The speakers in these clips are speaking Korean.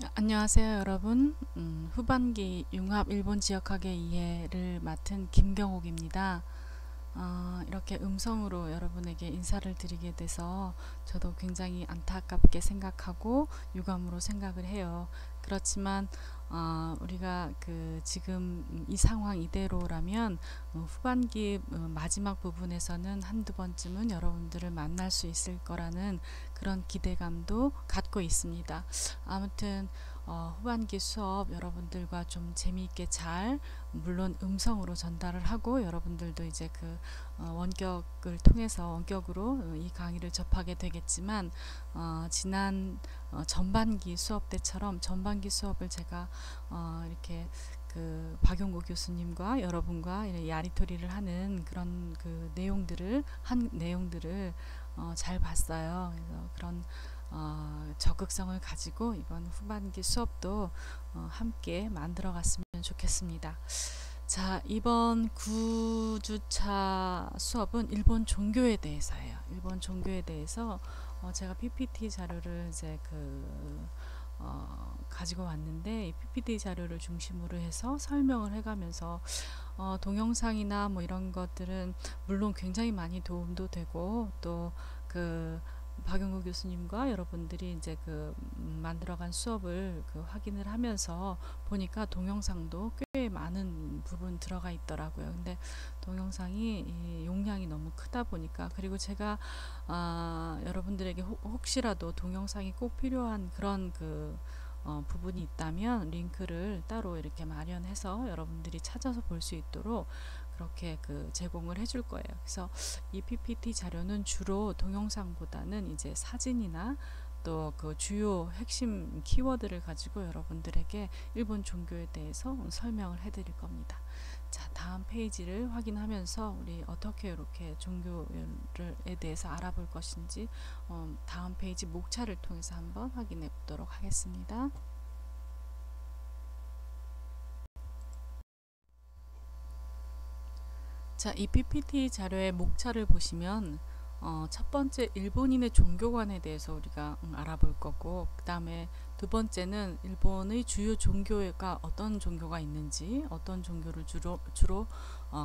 안녕하세요 여러분. 후반기 융합 일본 지역학의 이해를 맡은 김경옥입니다. 이렇게 음성으로 여러분에게 인사를 드리게 돼서 저도 굉장히 안타깝게 생각하고 유감으로 생각을 해요. 그렇지만 우리가 지금 이 상황 이대로라면 후반기 마지막 부분에서는 한두 번쯤은 여러분들을 만날 수 있을 거라는 그런 기대감도 갖고 있습니다. 아무튼 후반기 수업 여러분들과 좀 재미있게 잘, 물론 음성으로 전달을 하고 여러분들도 이제 원격을 통해서 원격으로 이 강의를 접하게 되겠지만, 지난 전반기 수업 때처럼 전반기 수업을 제가 이렇게 박용구 교수님과 여러분과 이렇게 야리토리를 하는 그런 내용들을 잘 봤어요. 그래서 그런 적극성을 가지고 이번 후반기 수업도 함께 만들어 갔으면 좋겠습니다. 자, 이번 9주차 수업은 일본 종교에 대해서예요. 일본 종교에 대해서 제가 PPT 자료를 이제 가지고 왔는데, 이 PPT 자료를 중심으로 해서 설명을 해가면서 동영상이나 뭐 이런 것들은 물론 굉장히 많이 도움도 되고, 또 박용구 교수님과 여러분들이 이제 만들어간 수업을 확인을 하면서 보니까 동영상도 꽤 많은 부분 들어가 있더라고요. 근데 동영상이 이 용량이 너무 크다 보니까, 그리고 제가 여러분들에게 혹시라도 동영상이 꼭 필요한 그런 부분이 있다면 링크를 따로 이렇게 마련해서 여러분들이 찾아서 볼 수 있도록 그렇게 제공을 해줄 거예요. 그래서 이 PPT 자료는 주로 동영상보다는 이제 사진이나 또 주요 핵심 키워드를 가지고 여러분들에게 일본 종교에 대해서 설명을 해드릴 겁니다. 자, 다음 페이지를 확인하면서 우리 어떻게 이렇게 종교에 대해서 알아볼 것인지 다음 페이지 목차를 통해서 한번 확인해 보도록 하겠습니다. 자, 이 PPT 자료의 목차를 보시면 첫 번째 일본인의 종교관에 대해서 우리가 알아볼 거고, 그 다음에 두 번째는 일본의 주요 종교가 어떤 종교가 있는지, 어떤 종교를 주로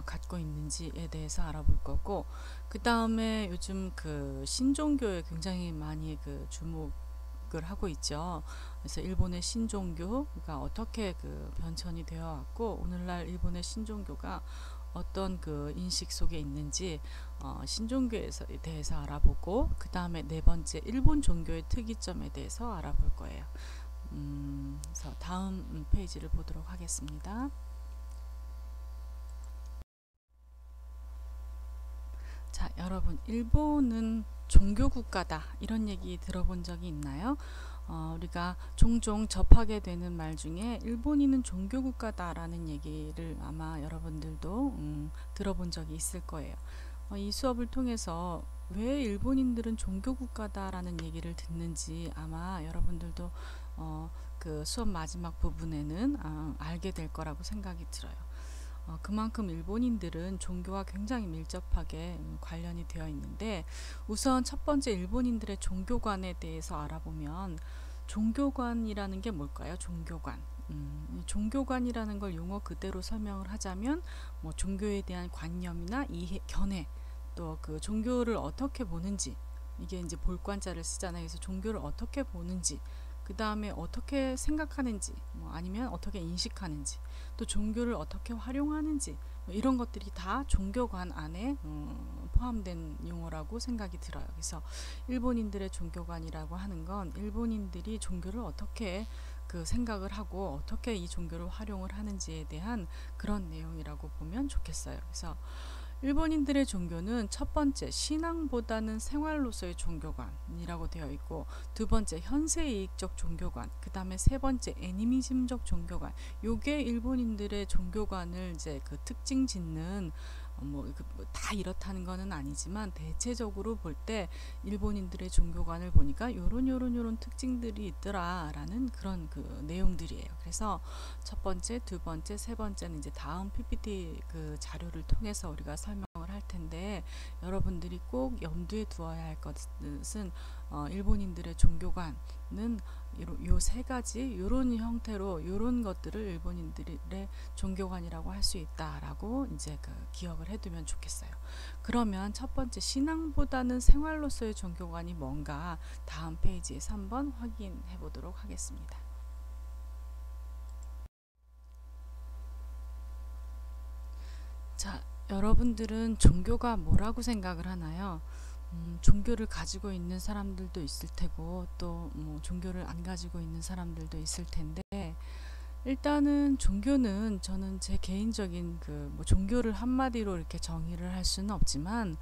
갖고 있는지에 대해서 알아볼 거고, 그 다음에 요즘 신종교에 굉장히 많이 주목을 하고 있죠. 그래서 일본의 신종교가 어떻게 변천이 되어 왔고, 오늘날 일본의 신종교가 어떤 인식 속에 있는지 신종교에 대해서 알아보고, 그 다음에 네 번째 일본 종교의 특이점에 대해서 알아볼 거예요. 그래서 다음 페이지를 보도록 하겠습니다. 자, 여러분, 일본은 종교 국가다 이런 얘기 들어본 적이 있나요? 우리가 종종 접하게 되는 말 중에 일본인은 종교 국가다라는 얘기를 아마 여러분들도 들어본 적이 있을 거예요. 이 수업을 통해서 왜 일본인들은 종교 국가다라는 얘기를 듣는지 아마 여러분들도 수업 마지막 부분에는 알게 될 거라고 생각이 들어요. 그만큼 일본인들은 종교와 굉장히 밀접하게 관련이 되어 있는데, 우선 첫 번째 일본인들의 종교관에 대해서 알아보면, 종교관이라는 게 뭘까요? 종교관. 종교관이라는 걸 용어 그대로 설명을 하자면, 뭐 종교에 대한 관념이나 이해, 견해, 또 종교를 어떻게 보는지, 이게 이제 볼관자를 쓰잖아요. 그래서 종교를 어떻게 보는지, 그 다음에 어떻게 생각하는지, 뭐 아니면 어떻게 인식하는지, 또 종교를 어떻게 활용하는지, 뭐 이런 것들이 다 종교관 안에 포함된 용어라고 생각이 들어요. 그래서 일본인들의 종교관이라고 하는 건 일본인들이 종교를 어떻게 생각을 하고 어떻게 이 종교를 활용을 하는지에 대한 그런 내용이라고 보면 좋겠어요. 그래서 일본인들의 종교는 첫 번째 신앙보다는 생활로서의 종교관이라고 되어 있고, 두 번째 현세이익적 종교관, 그 다음에 세 번째 애니미즘적 종교관. 요게 일본인들의 종교관을 이제 특징 짓는, 다 이렇다는 거는 아니지만 대체적으로 볼 때 일본인들의 종교관을 보니까 요런 특징들이 있더라라는 그런 내용들이에요. 그래서 첫 번째, 두 번째, 세 번째는 이제 다음 PPT 자료를 통해서 우리가 설명을 할 텐데 여러분들이 꼭 염두에 두어야 할 것은 일본인들의 종교관은 요 세 가지 요런 형태로 요런 것들을 일본인들의 종교관이라고 할 수 있다라고 이제 기억을 해두면 좋겠어요. 그러면 첫 번째 신앙보다는 생활로서의 종교관이 뭔가 다음 페이지에서 한번 확인해 보도록 하겠습니다. 자, 여러분들은 종교가 뭐라고 생각을 하나요? 종교를 가지고 있는 사람들도 있을 테고 또 뭐 종교를 안 가지고 있는 사람들도 있을 텐데 일단은 종교는 저는 제 개인적인 뭐 종교를 한마디로 이렇게 정의를 할 수는 없지만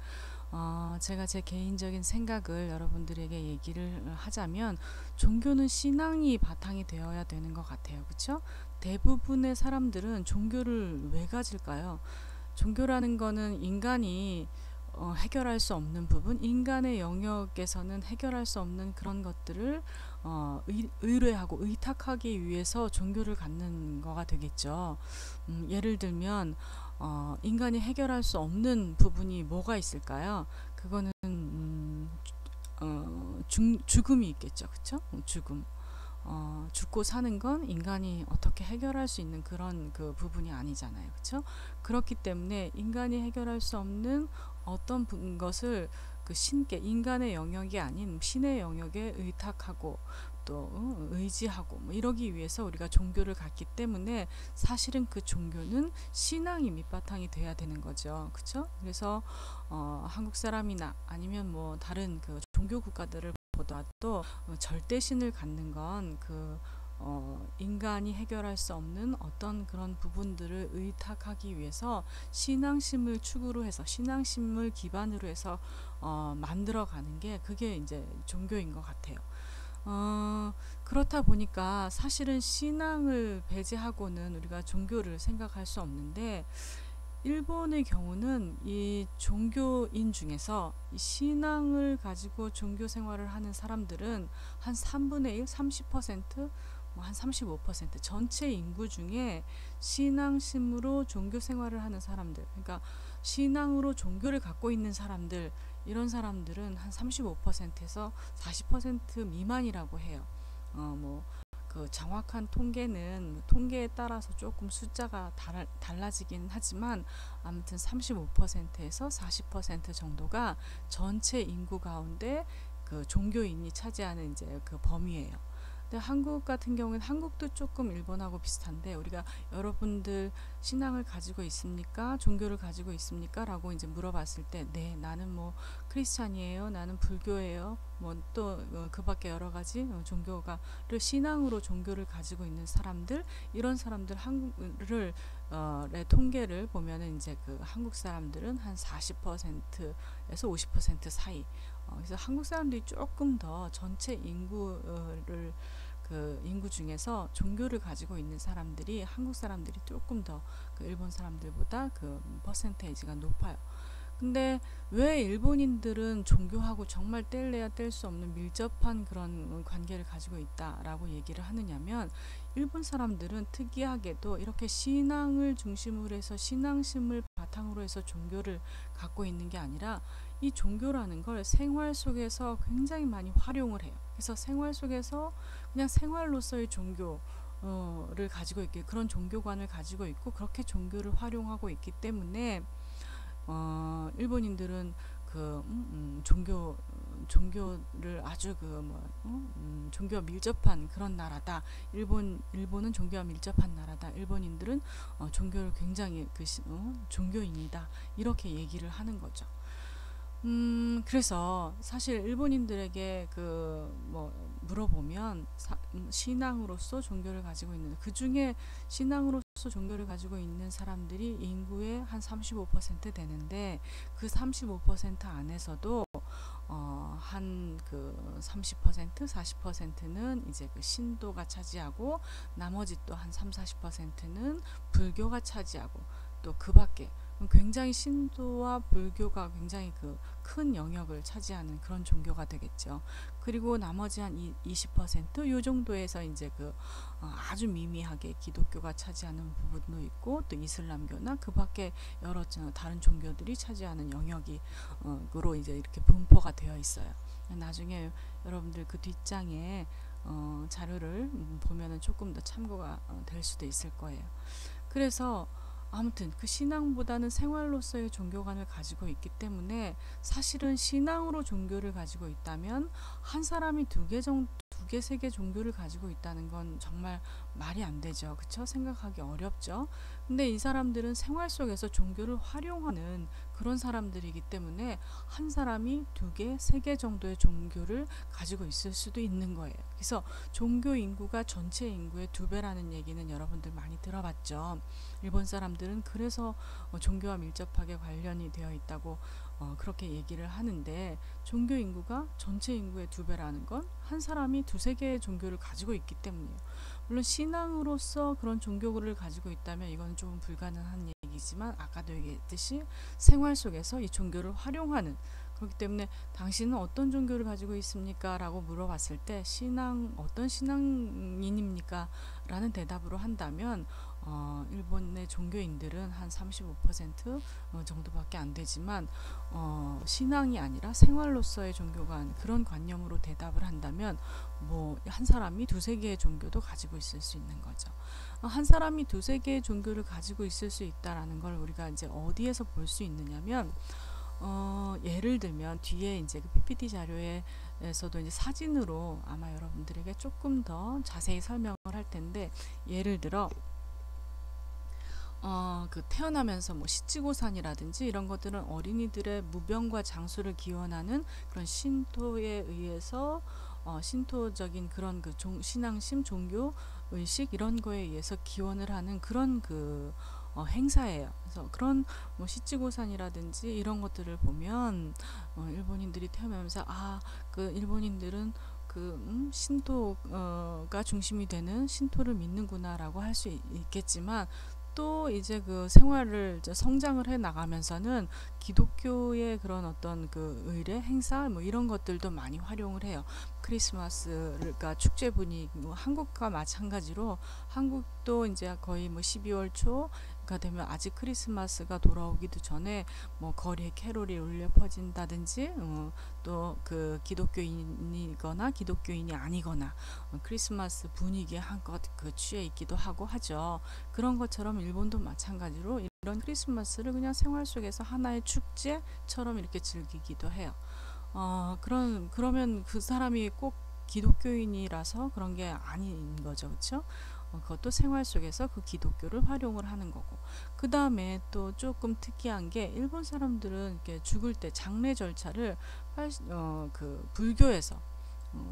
제가 제 개인적인 생각을 여러분들에게 얘기를 하자면 종교는 신앙이 바탕이 되어야 되는 것 같아요. 그렇죠? 대부분의 사람들은 종교를 왜 가질까요? 종교라는 거는 인간이 해결할 수 없는 부분, 인간의 영역에서는 해결할 수 없는 그런 것들을 의뢰하고 의탁하기 위해서 종교를 갖는 거가 되겠죠. 예를 들면 인간이 해결할 수 없는 부분이 뭐가 있을까요? 그거는 죽음이 있겠죠. 그쵸? 죽음. 죽고 사는 건 인간이 어떻게 해결할 수 있는 그런 부분이 아니잖아요. 그렇죠? 그렇기 때문에 인간이 해결할 수 없는 어떤 것을 신께 인간의 영역이 아닌 신의 영역에 의탁하고 또 의지하고 뭐 이러기 위해서 우리가 종교를 갖기 때문에 사실은 그 종교는 신앙이 밑바탕이 돼야 되는 거죠. 그렇죠? 그래서 한국 사람이나 아니면 뭐 다른 종교 국가들을 보더라도 절대신을 갖는 건 인간이 해결할 수 없는 어떤 그런 부분들을 의탁하기 위해서 신앙심을 축으로 해서 신앙심을 기반으로 해서 만들어가는 게 그게 이제 종교인 것 같아요. 그렇다 보니까 사실은 신앙을 배제하고는 우리가 종교를 생각할 수 없는데 일본의 경우는 이 종교인 중에서 이 신앙을 가지고 종교 생활을 하는 사람들은 한 3분의 1, 30%, 뭐 한 35% 전체 인구 중에 신앙심으로 종교 생활을 하는 사람들, 그러니까 신앙으로 종교를 갖고 있는 사람들, 이런 사람들은 한 35%에서 40% 미만이라고 해요. 정확한 통계는 통계에 따라서 조금 숫자가 달라지긴 하지만 아무튼 35%에서 40% 정도가 전체 인구 가운데 종교인이 차지하는 이제 범위예요. 근데 한국 같은 경우는 한국도 조금 일본하고 비슷한데 우리가 여러분들 신앙을 가지고 있습니까? 종교를 가지고 있습니까? 라고 이제 물어봤을 때 네, 나는 뭐 크리스찬이에요. 나는 불교예요. 뭐 또 그 밖에 여러 가지 종교가를 신앙으로 종교를 가지고 있는 사람들, 이런 사람들 한국을 통계를 보면은 이제 한국 사람들은 한 40%에서 50% 사이. 그래서 한국 사람들이 조금 더 전체 인구를 인구 중에서 종교를 가지고 있는 사람들이 한국 사람들이 조금 더 일본 사람들보다 퍼센테이지가 높아요. 근데 왜 일본인들은 종교하고 정말 뗄래야 뗄 수 없는 밀접한 그런 관계를 가지고 있다라고 얘기를 하느냐면 일본 사람들은 특이하게도 이렇게 신앙을 중심으로 해서 신앙심을 바탕으로 해서 종교를 갖고 있는 게 아니라 이 종교라는 걸 생활 속에서 굉장히 많이 활용을 해요. 그래서 생활 속에서 그냥 생활로서의 종교를 가지고 있게 그런 종교관을 가지고 있고 그렇게 종교를 활용하고 있기 때문에 일본인들은 종교를 아주 종교와 밀접한 그런 나라다. 일본은 종교와 밀접한 나라다. 일본인들은 종교를 굉장히 종교인이다. 이렇게 얘기를 하는 거죠. 그래서 사실 일본인들에게 물어보면 신앙으로서 종교를 가지고 있는 그 중에 신앙으로서 종교를 가지고 있는 사람들이 인구의 한 35% 되는데 그 35% 안에서도 한 30%, 40%는 이제 신도가 차지하고 나머지 또 한 30, 40%는 불교가 차지하고 또 그 밖에 굉장히 신도와 불교가 굉장히 그 큰 영역을 차지하는 그런 종교가 되겠죠. 그리고 나머지 한 20%요 정도에서 이제 그 아주 미미하게 기독교가 차지하는 부분도 있고, 또 이슬람교나 그 밖에 여러 다른 종교들이 차지하는 영역이 으로 이제 이렇게 분포가 되어 있어요. 나중에 여러분들 그 뒷장에 자료를 보면은 조금 더 참고가 될 수도 있을 거예요. 그래서 아무튼 그 신앙보다는 생활로서의 종교관을 가지고 있기 때문에, 사실은 신앙으로 종교를 가지고 있다면 한 사람이 두 개, 세 개 종교를 가지고 있다는 건 정말 말이 안 되죠. 그쵸? 생각하기 어렵죠. 근데 이 사람들은 생활 속에서 종교를 활용하는 그런 사람들이기 때문에 한 사람이 두 개, 세 개 정도의 종교를 가지고 있을 수도 있는 거예요. 그래서 종교 인구가 전체 인구의 2배라는 얘기는 여러분들 많이 들어봤죠. 일본 사람들은 그래서 종교와 밀접하게 관련이 되어 있다고 그렇게 얘기를 하는데, 종교 인구가 전체 인구의 2배라는 건 한 사람이 두세 개의 종교를 가지고 있기 때문이에요. 물론 신앙으로서 그런 종교를 가지고 있다면 이건 좀 불가능한 얘기지만, 아까도 얘기했듯이 생활 속에서 이 종교를 활용하는, 그렇기 때문에 당신은 어떤 종교를 가지고 있습니까? 라고 물어봤을 때 어떤 신앙인입니까? 라는 대답으로 한다면 일본의 종교인들은 한 35% 정도밖에 안 되지만, 신앙이 아니라 생활로서의 종교관, 그런 관념으로 대답을 한다면 뭐 한 사람이 두세 개의 종교도 가지고 있을 수 있는 거죠. 한 사람이 두세 개의 종교를 가지고 있을 수 있다라는 걸 우리가 이제 어디에서 볼 수 있느냐면, 예를 들면 뒤에 이제 그 PPT 자료에서도 이제 사진으로 아마 여러분들에게 조금 더 자세히 설명을 할 텐데, 예를 들어 그 태어나면서 뭐 시치고산이라든지 이런 것들은 어린이들의 무병과 장수를 기원하는 그런 신토에 의해서 신토적인 그런 그 신앙심, 종교 의식 이런 거에 의해서 기원을 하는 그런 그 행사예요. 그래서 그런 뭐 시치고산이라든지 이런 것들을 보면 일본인들이 태어나면서 그 일본인들은 그 신토가 중심이 되는 신토를 믿는구나라고 할 수 있겠지만, 또 이제 그 생활을 성장을 해 나가면서는 기독교의 그런 어떤 그 의례, 행사 뭐 이런 것들도 많이 활용을 해요. 크리스마스가 축제 분위기, 한국과 마찬가지로 한국도 이제 거의 뭐 12월 초가 되면 아직 크리스마스가 돌아오기도 전에 뭐 거리에 캐롤이 울려 퍼진다든지, 또 그 기독교인이거나 기독교인이 아니거나 크리스마스 분위기에 한껏 그 취해 있기도 하고 하죠. 그런 것처럼 일본도 마찬가지로 이런 크리스마스를 그냥 생활 속에서 하나의 축제처럼 이렇게 즐기기도 해요. 그러면 그 사람이 꼭 기독교인이라서 그런 게 아닌 거죠. 그렇죠? 그것도 생활 속에서 그 기독교를 활용을 하는 거고. 그 다음에 또 조금 특이한 게, 일본 사람들은 이렇게 죽을 때 장례 절차를 그 불교에서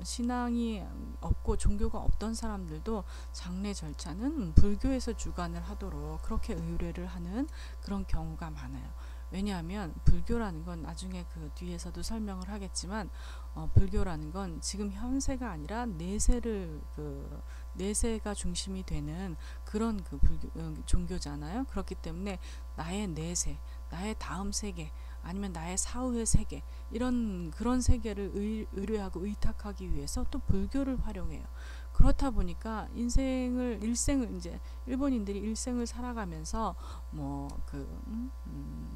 신앙이 없고 종교가 없던 사람들도 장례 절차는 불교에서 주관을 하도록 그렇게 의뢰를 하는 그런 경우가 많아요. 왜냐하면 불교라는 건 나중에 그 뒤에서도 설명을 하겠지만, 불교라는 건 지금 현세가 아니라 내세가 중심이 되는 그런 그 종교잖아요. 그렇기 때문에 나의 내세, 나의 다음 세계, 아니면 나의 사후의 세계, 그런 세계를 의뢰하고 의탁하기 위해서 또 불교를 활용해요. 그렇다 보니까 일생을 이제 일본인들이 일생을 살아가면서 뭐 그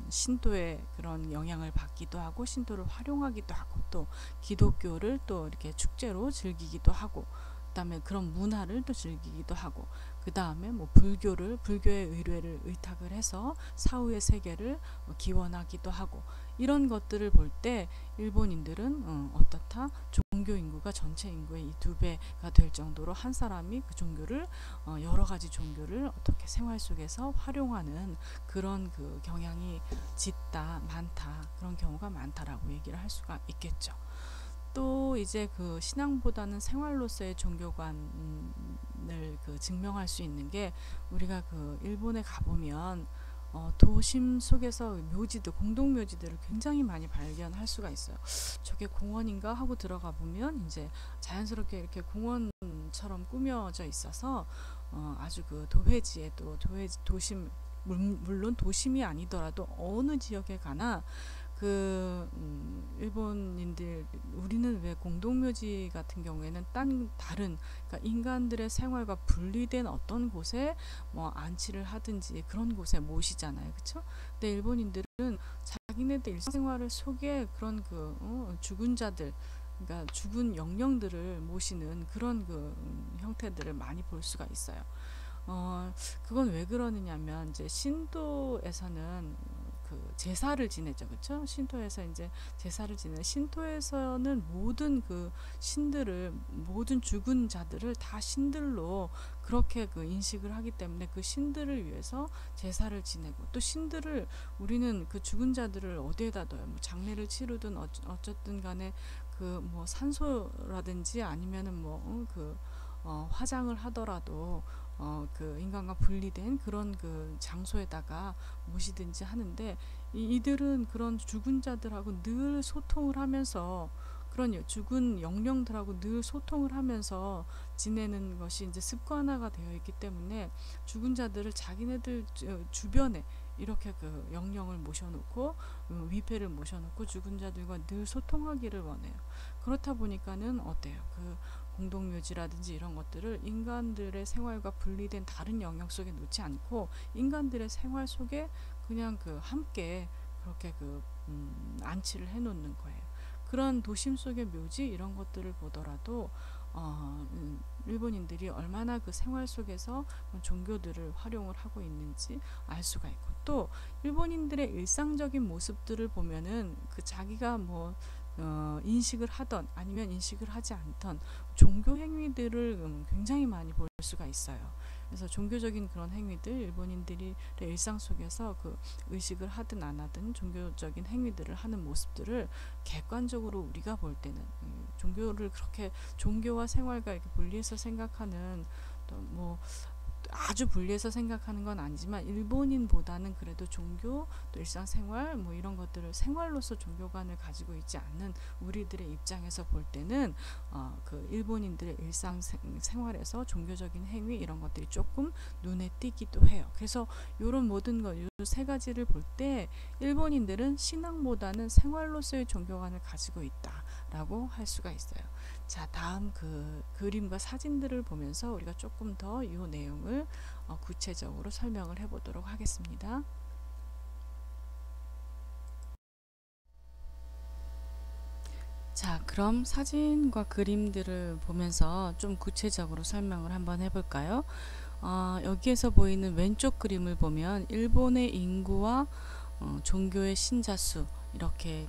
신도의 그런 영향을 받기도 하고, 신도를 활용하기도 하고, 또 기독교를 또 이렇게 축제로 즐기기도 하고, 그다음에 그런 문화를 또 즐기기도 하고, 그 다음에 뭐 불교의 의뢰를 의탁을 해서 사후의 세계를 기원하기도 하고, 이런 것들을 볼 때 일본인들은 어떻다? 종교 인구가 전체 인구의 이 2배가 될 정도로 한 사람이 그 종교를 여러 가지 종교를 어떻게 생활 속에서 활용하는 그런 그 경향이 많다, 그런 경우가 많다라고 얘기를 할 수가 있겠죠. 또 이제 그 신앙보다는 생활로서의 종교관을 그 증명할 수 있는 게, 우리가 그 일본에 가보면 도심 속에서 공동묘지들을 굉장히 많이 발견할 수가 있어요. 저게 공원인가 하고 들어가 보면 이제 자연스럽게 이렇게 공원처럼 꾸며져 있어서 아주 그 도심 물론 도심이 아니더라도 어느 지역에 가나 일본인들, 우리는 왜 공동묘지 같은 경우에는 다른, 그러니까 인간들의 생활과 분리된 어떤 곳에 뭐 안치를 하든지 그런 곳에 모시잖아요, 그렇죠? 근데 일본인들은 자기네들 일상생활을 속에 그런 죽은 자들, 그러니까 죽은 영령들을 모시는 그런 형태들을 많이 볼 수가 있어요. 그건 왜 그러느냐면, 이제 신도에서는 제사를 지내죠, 그렇죠? 신도에서 이제 제사를 지내. 신도에서는 모든 모든 죽은 자들을 다 신들로 그렇게 인식을 하기 때문에 그 신들을 위해서 제사를 지내고, 또 신들을, 우리는 그 죽은 자들을 어디에다 둬요? 뭐 장례를 치르든 어쨌든 간에 뭐 산소라든지 아니면은 화장을 하더라도 인간과 분리된 그런 장소에다가 모시든지 하는데, 이들은 그런 죽은 자들하고 늘 소통을 하면서, 그런 죽은 영령들하고 늘 소통을 하면서 지내는 것이 이제 습관화가 되어 있기 때문에, 죽은 자들을 자기네들 주변에 이렇게 영령을 모셔놓고, 위패를 모셔놓고 죽은 자들과 늘 소통하기를 원해요. 그렇다 보니까는 어때요? 공동묘지라든지 이런 것들을 인간들의 생활과 분리된 다른 영역 속에 놓지 않고, 인간들의 생활 속에 그냥 함께 그렇게 안치를 해놓는 거예요. 그런 도심 속의 묘지 이런 것들을 보더라도 일본인들이 얼마나 생활 속에서 종교들을 활용을 하고 있는지 알 수가 있고, 또 일본인들의 일상적인 모습들을 보면은 자기가 인식을 하던 아니면 인식을 하지 않던 종교 행위들을 굉장히 많이 볼 수가 있어요. 그래서 종교적인 그런 행위들, 일본인들이 일상 속에서 의식을 하든 안 하든 종교적인 행위들을 하는 모습들을 객관적으로 우리가 볼 때는, 종교를 그렇게 종교와 생활과 이렇게 분리해서 생각하는, 또 아주 분리해서 생각하는 건 아니지만, 일본인보다는 그래도 종교, 또 일상생활 이런 것들을 생활로서 종교관을 가지고 있지 않는 우리들의 입장에서 볼 때는 일본인들의 일상생활에서 종교적인 행위 이런 것들이 조금 눈에 띄기도 해요. 그래서 이런 모든 것, 이 세 가지를 볼 때 일본인들은 신앙보다는 생활로서의 종교관을 가지고 있다라고 할 수가 있어요. 자, 다음 그림과 사진들을 보면서 우리가 조금 더 이 내용을 구체적으로 설명을 해보도록 하겠습니다. 자, 그럼 사진과 그림들을 보면서 좀 구체적으로 설명을 한번 해볼까요? 여기에서 보이는 왼쪽 그림을 보면 일본의 인구와 종교의 신자 수, 이렇게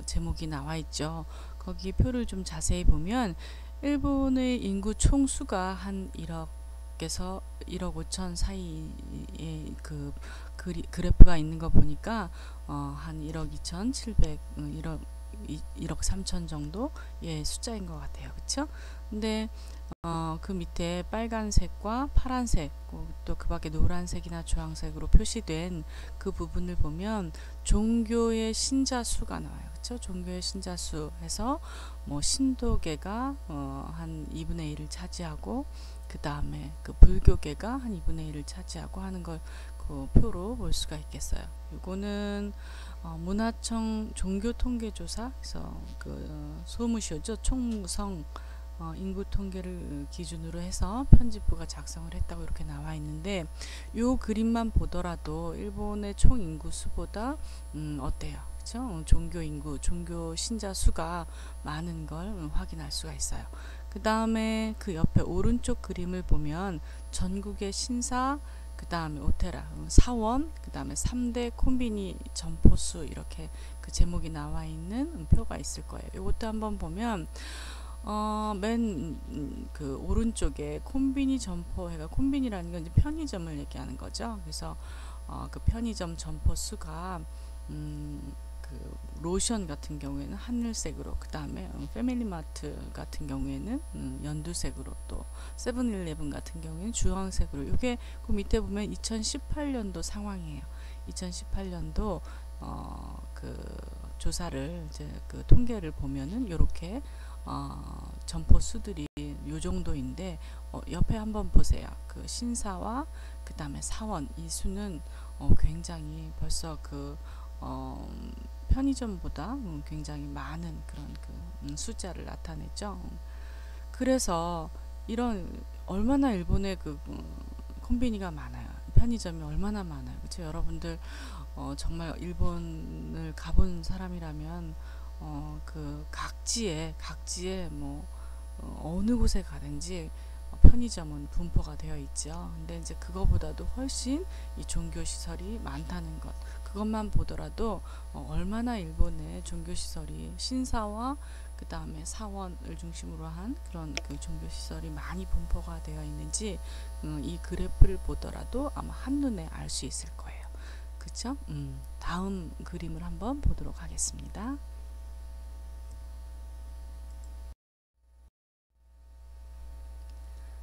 제목이 나와 있죠. 거기 표를 좀 자세히 보면 일본의 인구 총수가 한 1억에서 1억 5천 사이에 그래프가 있는 거 보니까 한 1억 2,700, 1억 3천 정도의 숫자인 것 같아요. 그쵸? 근데 그 밑에 빨간색과 파란색, 또 그 밖에 노란색이나 주황색으로 표시된 그 부분을 보면 종교의 신자 수가 나와요. 그쵸? 종교의 신자 수 해서 신도계가 한 2분의 1을 차지하고, 그 다음에 불교계가 한 2분의 1을 차지하고 하는 걸 표로 볼 수가 있겠어요. 이거는 문화청 종교통계조사에서 소무시오죠. 총무성 인구 통계를 기준으로 해서 편집부가 작성을 했다고 이렇게 나와 있는데, 이 그림만 보더라도 일본의 총 인구 수보다 어때요? 그렇죠? 종교 인구, 종교 신자 수가 많은 걸 확인할 수가 있어요. 그 다음에 그 옆에 오른쪽 그림을 보면 전국의 신사, 그 다음에 오테라, 사원, 그 다음에 3대 콤비니 점포수, 이렇게 제목이 나와 있는 표가 있을 거예요. 이것도 한번 보면 맨 오른쪽에 콤비니 점포해가, 콤비니라는 건 이제 편의점을 얘기하는 거죠. 그래서 그 편의점 점포 수가 로션 같은 경우에는 하늘색으로, 그 다음에 패밀리마트 같은 경우에는 연두색으로, 또 세븐일레븐 같은 경우에는 주황색으로. 이게 그 밑에 보면 2018년도 상황이에요. 2018년도 조사를 이제 통계를 보면은 이렇게 점포 수들이 요 정도인데, 옆에 한번 보세요. 신사와 그 다음에 사원, 이 수는 굉장히 벌써 편의점보다 굉장히 많은 그런 숫자를 나타냈죠. 그래서 이런 얼마나 일본의 콤비니가 많아요. 편의점이 얼마나 많아요. 그렇죠? 여러분들 정말 일본을 가본 사람이라면 각지에 뭐 어느 곳에 가든지 편의점은 분포가 되어 있죠. 근데 이제 그거보다도 훨씬 이 종교 시설이 많다는 것. 그것만 보더라도 얼마나 일본의 종교 시설이 신사와 그 다음에 사원을 중심으로 한 그런 종교 시설이 많이 분포가 되어 있는지 이 그래프를 보더라도 아마 한눈에 알 수 있을 거예요. 그쵸? 다음 그림을 한번 보도록 하겠습니다.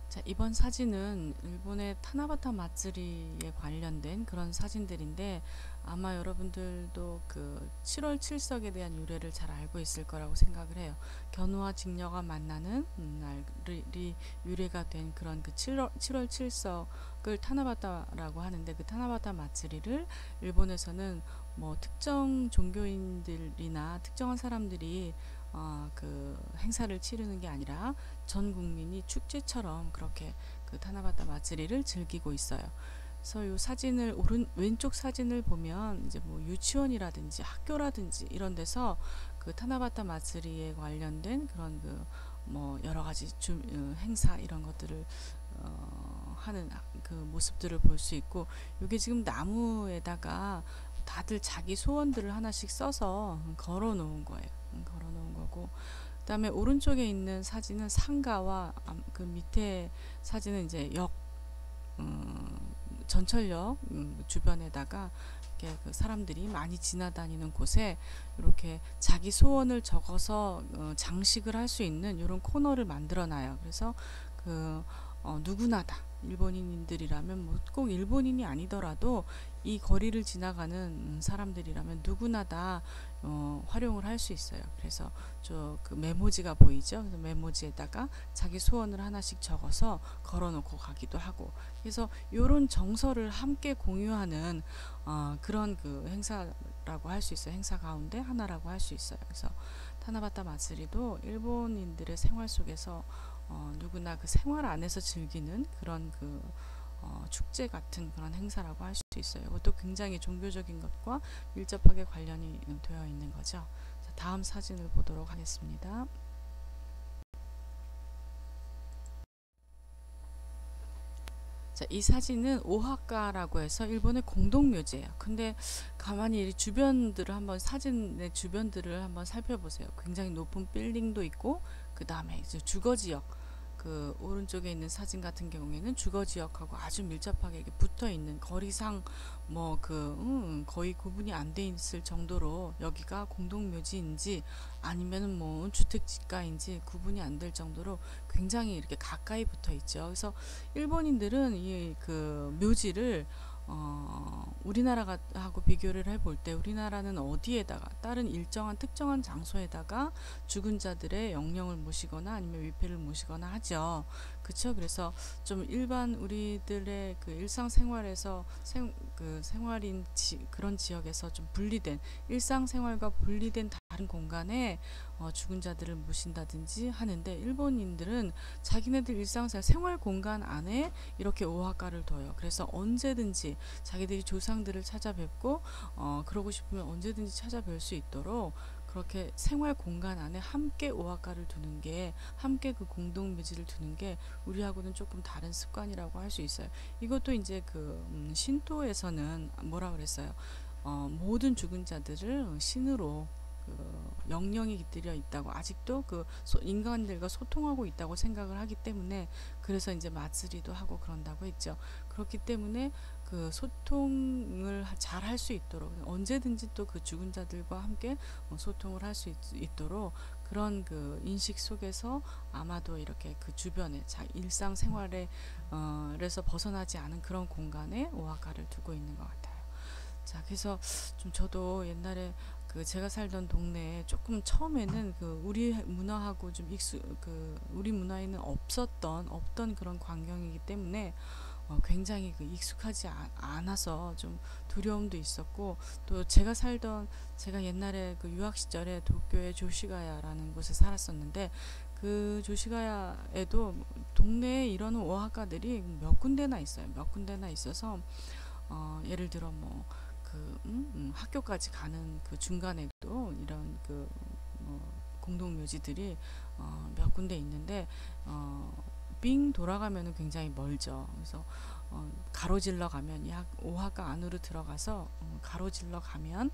자, 이번 사진은 일본의 타나바타 마츠리에 관련된 그런 사진들인데 아마 여러분들도 7월 7석에 대한 유래를 잘 알고 있을 거라고 생각을 해요. 견우와 직녀가 만나는 날이 유래가 된 그런 7월 7석을 타나바타라고 하는데 그 타나바타 마츠리를 일본에서는 뭐 특정 종교인들이나 특정한 사람들이 행사를 치르는 게 아니라 전 국민이 축제처럼 그렇게 타나바타 마츠리를 즐기고 있어요. 그래서 이 사진을 왼쪽 사진을 보면 이제 뭐 유치원이라든지 학교라든지 이런 데서 타나바타 마츠리에 관련된 그런 뭐 여러 가지 행사 이런 것들을 하는 모습들을 볼 수 있고, 이게 지금 나무에다가 다들 자기 소원들을 하나씩 써서 걸어 놓은 거예요. 걸어 놓은 거고, 그 다음에 오른쪽에 있는 사진은 상가와 그 밑에 사진은 이제 전철역 주변에다가 이렇게 사람들이 많이 지나다니는 곳에 이렇게 자기 소원을 적어서 장식을 할 수 있는 이런 코너를 만들어 놔요. 그래서 누구나 다 일본인들이라면 뭐 꼭 일본인이 아니더라도 이 거리를 지나가는 사람들이라면 누구나 다 활용을 할 수 있어요. 그래서 메모지가 보이죠. 그래서 메모지에다가 자기 소원을 하나씩 적어서 걸어놓고 가기도 하고, 그래서 이런 정서를 함께 공유하는 그런 행사라고 할 수 있어요. 행사 가운데 하나라고 할 수 있어요. 그래서 타나바타 마츠리도 일본인들의 생활 속에서 누구나 생활 안에서 즐기는 그런 축제 같은 그런 행사라고 할 수 있어요. 이것도 굉장히 종교적인 것과 밀접하게 관련이 되어 있는 거죠. 자, 다음 사진을 보도록 하겠습니다. 자, 이 사진은 오하카라고 해서 일본의 공동묘지예요. 근데 가만히 주변들을 한번 사진의 주변들을 한번 살펴보세요. 굉장히 높은 빌딩도 있고, 그 다음에 이제 주거지역, 오른쪽에 있는 사진 같은 경우에는 주거지역하고 아주 밀접하게 이렇게 붙어 있는 거리상 거의 구분이 안 돼 있을 정도로 여기가 공동묘지인지 아니면은 뭐 주택지가인지 구분이 안 될 정도로 굉장히 이렇게 가까이 붙어 있죠. 그래서 일본인들은 이 묘지를 우리나라하고 비교를 해볼 때 우리나라는 어디에다가 다른 일정한 특정한 장소에다가 죽은 자들의 영령을 모시거나 아니면 위패를 모시거나 하죠. 그쵸? 그래서 좀 일반 우리들의 일상생활에서 생활인 그런 지역에서 좀 분리된 일상생활과 분리된 다른 공간에 죽은 자들을 모신다든지 하는데, 일본인들은 자기네들 일상생활 생활 공간 안에 이렇게 오하카를 둬요. 그래서 언제든지 자기들이 조상들을 찾아뵙고 그러고 싶으면 언제든지 찾아뵐 수 있도록 그렇게 생활 공간 안에 함께 오하카를 두는 게, 함께 공동묘지를 두는 게 우리하고는 조금 다른 습관이라고 할 수 있어요. 이것도 이제 신토에서는 뭐라 그랬어요? 모든 죽은 자들을 신으로 영령이 깃들여 있다고, 아직도 인간들과 소통하고 있다고 생각을 하기 때문에, 그래서 이제 마쓰리도 하고 그런다고 했죠. 그렇기 때문에 소통을 잘 할 수 있도록 언제든지 또 죽은 자들과 함께 소통을 할 수 있도록 그런 인식 속에서 아마도 이렇게 주변에 일상생활에 그래서 벗어나지 않은 그런 공간에 오하카를 두고 있는 것 같아요. 자, 그래서 좀 저도 옛날에 제가 살던 동네에 조금 처음에는 우리 문화하고 좀 우리 문화에는 없던 그런 광경이기 때문에 굉장히 그 익숙하지 않아서 좀 두려움도 있었고, 또 제가 옛날에 그 유학 시절에 도쿄의 조시가야라는 곳에 살았었는데, 그 조시가야에도 동네에 이런 오하카들이 몇 군데나 있어요. 몇 군데나 있어서 예를 들어 뭐 학교까지 가는 그 중간에도 이런 공동묘지들이 몇 군데 있는데, 빙 돌아가면은 굉장히 멀죠. 그래서 가로질러 가면 약 5화가 안으로 들어가서 가로질러 가면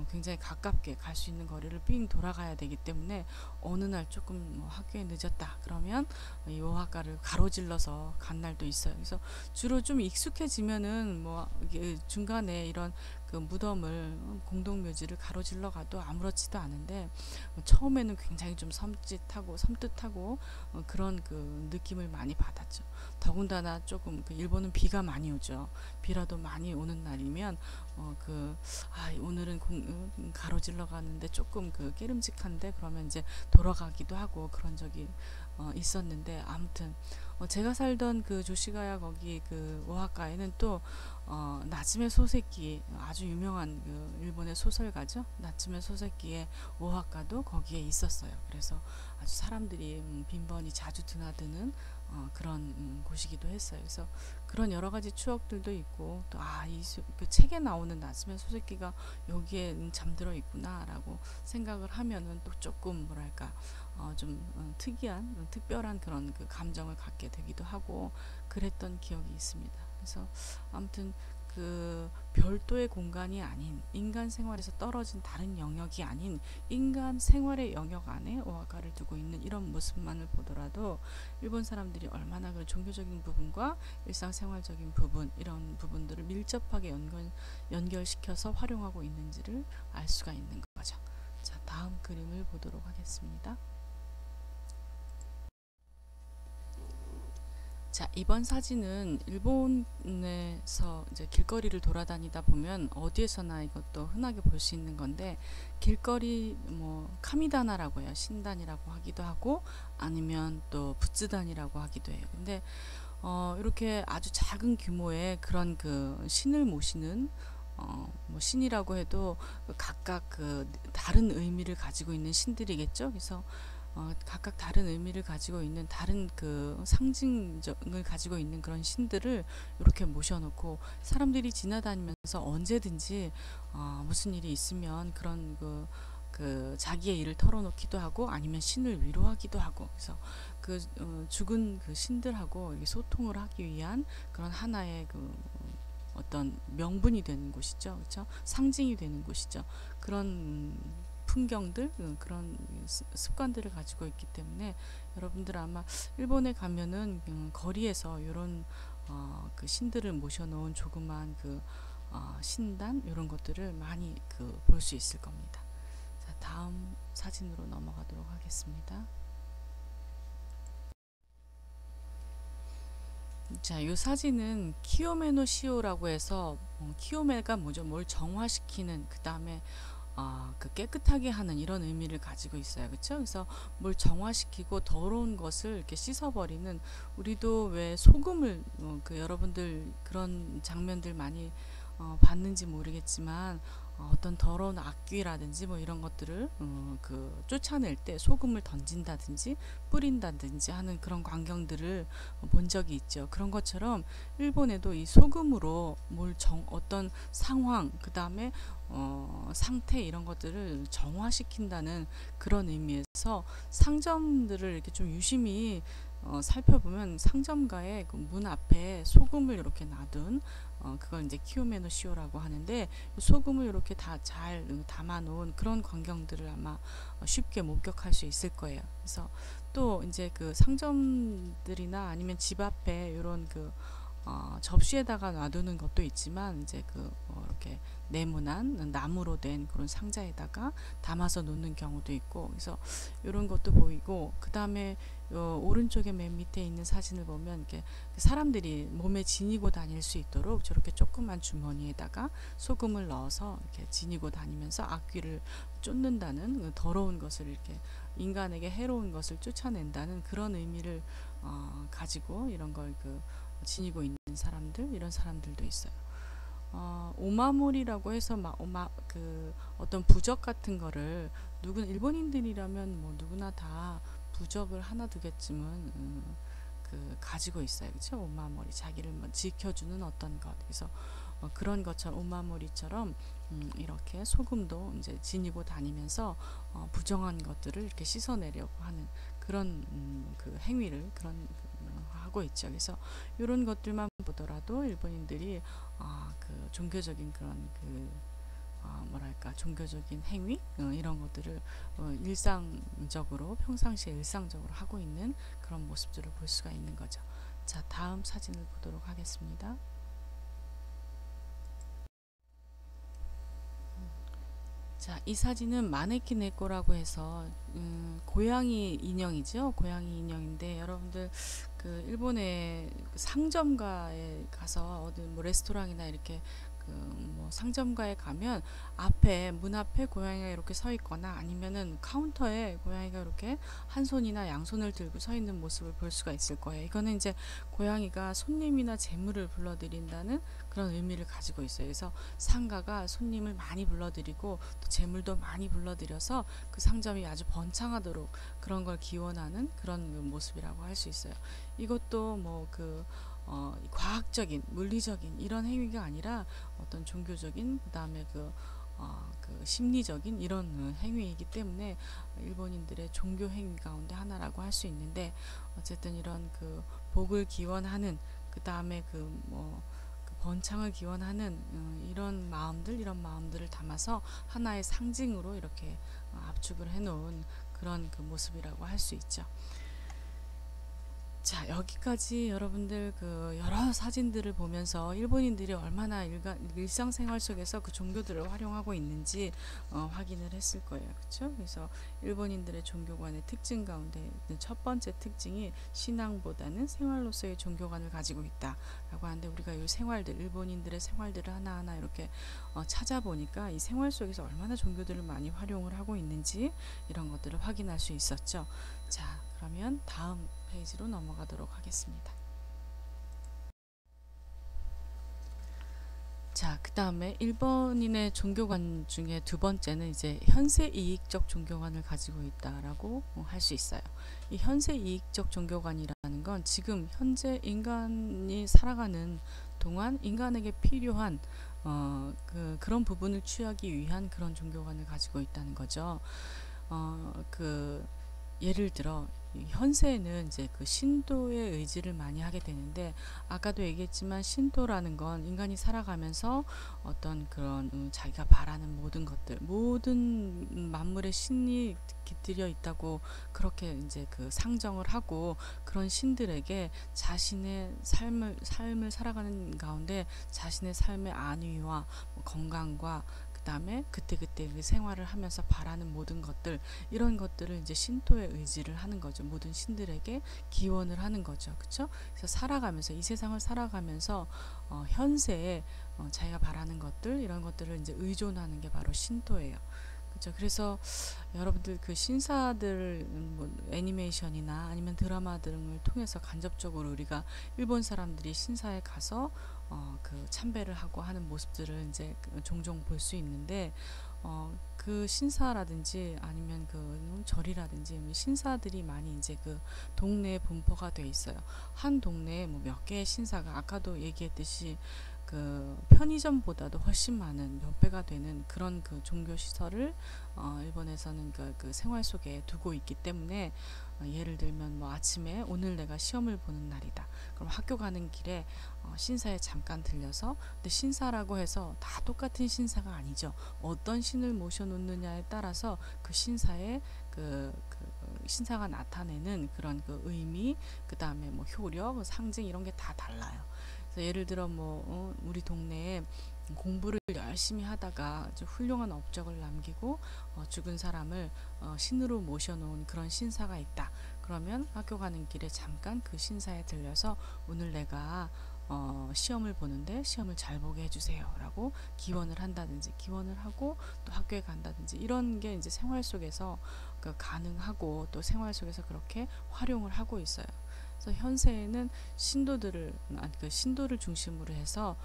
굉장히 가깝게 갈 수 있는 거리를 빙 돌아가야 되기 때문에, 어느 날 조금 학교에 늦었다 그러면 이 5화가를 가로질러서 간 날도 있어요. 그래서 주로 좀 익숙해지면은 뭐 이게 중간에 이런 그 무덤을 공동묘지를 가로질러 가도 아무렇지도 않은데, 처음에는 굉장히 좀 섬뜩하고 그런 그 느낌을 많이 받았죠. 더군다나 조금 그 일본은 비가 많이 오죠. 비라도 많이 오는 날이면 오늘은 가로질러 가는데 조금 그 깨름직한데, 그러면 이제 돌아가기도 하고 그런 적이 있었는데, 아무튼 제가 살던 그 조시가야 거기 그 오하카에는 또 나츠메 소세키, 아주 유명한 그 일본의 소설가죠. 나츠메 소세키의 오하카도 거기에 있었어요. 그래서 아주 사람들이 빈번히 자주 드나드는 그런 곳이기도 했어요. 그래서 그런 여러 가지 추억들도 있고, 또 그 책에 나오는 나츠메 소세키가 여기에 잠들어 있구나라고 생각을 하면은 또 조금 뭐랄까 좀 특별한 그런 그 감정을 갖게 되기도 하고 그랬던 기억이 있습니다. 그래서 아무튼 그 별도의 공간이 아닌, 인간 생활에서 떨어진 다른 영역이 아닌 인간 생활의 영역 안에 오하카를 두고 있는 이런 모습만을 보더라도 일본 사람들이 얼마나 그 종교적인 부분과 일상생활적인 부분, 이런 부분들을 밀접하게 연결시켜서 활용하고 있는지를 알 수가 있는 거죠. 자, 다음 그림을 보도록 하겠습니다. 자, 이번 사진은 일본에서 이제 길거리를 돌아다니다 보면 어디에서나 이것도 흔하게 볼 수 있는 건데, 길거리 카미다나라고 해요. 신단이라고 하기도 하고 아니면 또 붓즈단이라고 하기도 해요. 근데 이렇게 아주 작은 규모의 그런 그 신을 모시는 신이라고 해도 각각 그 다른 의미를 가지고 있는 신들이겠죠. 그래서 각각 다른 의미를 가지고 있는, 다른 그 상징을 가지고 있는 그런 신들을 이렇게 모셔놓고 사람들이 지나다니면서 언제든지 무슨 일이 있으면 그런 그 자기의 일을 털어놓기도 하고 아니면 신을 위로하기도 하고, 그래서 그 죽은 그 신들하고 소통을 하기 위한 그런 하나의 그 어떤 명분이 되는 곳이죠. 그렇죠? 상징이 되는 곳이죠. 그런 풍경들, 그런 습관들을 가지고 있기 때문에 여러분들 아마 일본에 가면은 거리에서 이런 그 신들을 모셔놓은 조그만 그 신단, 이런 것들을 많이 볼 수 있을 겁니다. 자, 다음 사진으로 넘어가도록 하겠습니다. 자, 이 사진은 키요메노 시오라고 해서, 키요메가 뭐죠? 뭘 정화시키는, 그 다음에 그 깨끗하게 하는 이런 의미를 가지고 있어요. 그렇죠? 그래서 뭘 정화시키고 더러운 것을 이렇게 씻어버리는, 우리도 왜 소금을 그 여러분들 그런 장면들 많이 봤는지 모르겠지만 어떤 더러운 악귀라든지 뭐 이런 것들을 그 쫓아낼 때 소금을 던진다든지 뿌린다든지 하는 그런 광경들을 본 적이 있죠. 그런 것처럼 일본에도 이 소금으로 어떤 상황, 그 다음에 상태, 이런 것들을 정화시킨다는 그런 의미에서 상점들을 이렇게 좀 유심히 살펴보면 상점가의 그 문 앞에 소금을 이렇게 놔둔, 그걸 이제 키요메노 시오라고 하는데, 소금을 이렇게 다 잘 담아 놓은 그런 광경들을 아마 쉽게 목격할 수 있을 거예요. 그래서 또 이제 그 상점들이나 아니면 집 앞에 이런 그 접시에다가 놔두는 것도 있지만, 이제 이렇게 네모난 나무로 된 그런 상자에다가 담아서 놓는 경우도 있고, 그래서 이런 것도 보이고, 그 다음에 오른쪽에 맨 밑에 있는 사진을 보면 이렇게 사람들이 몸에 지니고 다닐 수 있도록 저렇게 조그만 주머니에다가 소금을 넣어서 이렇게 지니고 다니면서 악귀를 쫓는다는, 더러운 것을 이렇게 인간에게 해로운 것을 쫓아낸다는 그런 의미를 가지고 이런 걸 지니고 있는 사람들, 이런 사람들도 있어요. 오마모리라고 해서 그 어떤 부적 같은 거를 일본인들이라면 뭐 누구나 다 부적을 하나 두겠지만 그 가지고 있어요. 그렇죠? 오마모리, 자기를 뭐 지켜주는 어떤 것. 그래서 그런 것처럼 오마모리처럼 이렇게 소금도 이제 지니고 다니면서 부정한 것들을 이렇게 씻어내려고 하는 그런 그 행위를 하고 있죠. 그래서 이런 것들만 보더라도 일본인들이 그 종교적인 그런 뭐랄까 종교적인 행위 이런 것들을 일상적으로 평상시에 일상적으로 하고 있는 그런 모습들을 볼 수가 있는 거죠. 자, 다음 사진을 보도록 하겠습니다. 자, 이 사진은 마네킹 네꼬라고 해서 고양이 인형이죠. 고양이 인형인데 여러분들 그 일본의 상점가에 가서 어디 뭐 레스토랑이나 이렇게 그 뭐 상점가에 가면 앞에 문 앞에 고양이가 이렇게 서 있거나 아니면은 카운터에 고양이가 이렇게 한 손이나 양손을 들고 서 있는 모습을 볼 수가 있을 거예요. 이거는 이제 고양이가 손님이나 재물을 불러들인다는 그런 의미를 가지고 있어요. 그래서 상가가 손님을 많이 불러들이고 또 재물도 많이 불러들여서 그 상점이 아주 번창하도록 그런 걸 기원하는 그런 모습이라고 할 수 있어요. 이것도 뭐 과학적인, 물리적인 이런 행위가 아니라 어떤 종교적인 그다음에 그 심리적인 이런 행위이기 때문에 일본인들의 종교 행위 가운데 하나라고 할 수 있는데 어쨌든 이런 그 복을 기원하는 그다음에 그 번창을 기원하는 이런 마음들을 담아서 하나의 상징으로 이렇게 압축을 해놓은 그런 그 모습이라고 할 수 있죠. 자, 여기까지 여러분들 그 여러 사진들을 보면서 일본인들이 얼마나 일상생활 속에서 그 종교들을 활용하고 있는지 확인을 했을 거예요. 그렇죠? 그래서 일본인들의 종교관의 특징 가운데 첫 번째 특징이 신앙보다는 생활로서의 종교관을 가지고 있다라고 하는데 우리가 이 생활들, 일본인들의 생활들을 하나하나 이렇게 찾아보니까 이 생활 속에서 얼마나 종교들을 많이 활용을 하고 있는지 이런 것들을 확인할 수 있었죠. 자, 그러면 다음 페이지로 넘어가도록 하겠습니다. 자, 그 다음에 일본인의 종교관 중에 두 번째는 이제 현세 이익적 종교관을 가지고 있다라고 할 수 있어요. 이 현세 이익적 종교관이라는 건 지금 현재 인간이 살아가는 동안 인간에게 필요한 그런 부분을 취하기 위한 그런 종교관을 가지고 있다는 거죠. 예를 들어 현세에는 이제 그 신도의 의지를 많이 하게 되는데 아까도 얘기했지만 신도라는 건 인간이 살아가면서 어떤 그런 자기가 바라는 모든 것들, 모든 만물의 신이 깃들여 있다고 그렇게 이제 그 상정을 하고 그런 신들에게 자신의 삶을 살아가는 가운데 자신의 삶의 안위와 건강과 그다음에 그때그때 그 생활을 하면서 바라는 모든 것들 이런 것들을 이제 신토에 의지를 하는 거죠. 모든 신들에게 기원을 하는 거죠. 그렇죠? 그래서 살아가면서 이 세상을 살아가면서 현세에 자기가 바라는 것들 이런 것들을 이제 의존하는 게 바로 신토예요. 그렇죠? 그래서 여러분들 그 신사들 뭐 애니메이션이나 아니면 드라마 등을 통해서 간접적으로 우리가 일본 사람들이 신사에 가서 그 참배를 하고 하는 모습들을 이제 종종 볼 수 있는데 그 신사라든지 아니면 그 절이라든지 신사들이 많이 이제 그 동네에 분포가 돼 있어요. 한 동네에 뭐 몇 개의 신사가 아까도 얘기했듯이 그 편의점보다도 훨씬 많은 몇 배가 되는 그런 그 종교 시설을 일본에서는 그 생활 속에 두고 있기 때문에 예를 들면 뭐 아침에 오늘 내가 시험을 보는 날이다. 그럼 학교 가는 길에 신사에 잠깐 들려서 근데 신사라고 해서 다 똑같은 신사가 아니죠. 어떤 신을 모셔놓느냐에 따라서 그 신사의 신사가 나타내는 그런 그 의미, 그 다음에 뭐 효력, 상징 이런 게 다 달라요. 그래서 예를 들어 뭐 우리 동네에 공부를 열심히 하다가 아주 훌륭한 업적을 남기고 죽은 사람을 신으로 모셔놓은 그런 신사가 있다. 그러면 학교 가는 길에 잠깐 그 신사에 들려서 오늘 내가 시험을 보는데 시험을 잘 보게 해주세요 라고 기원을 한다든지 기원을 하고 또 학교에 간다든지 이런 게 이제 생활 속에서 가능하고 또 생활 속에서 그렇게 활용을 하고 있어요. 그래서 현세에는 신도들을 그 신도를 중심으로 해서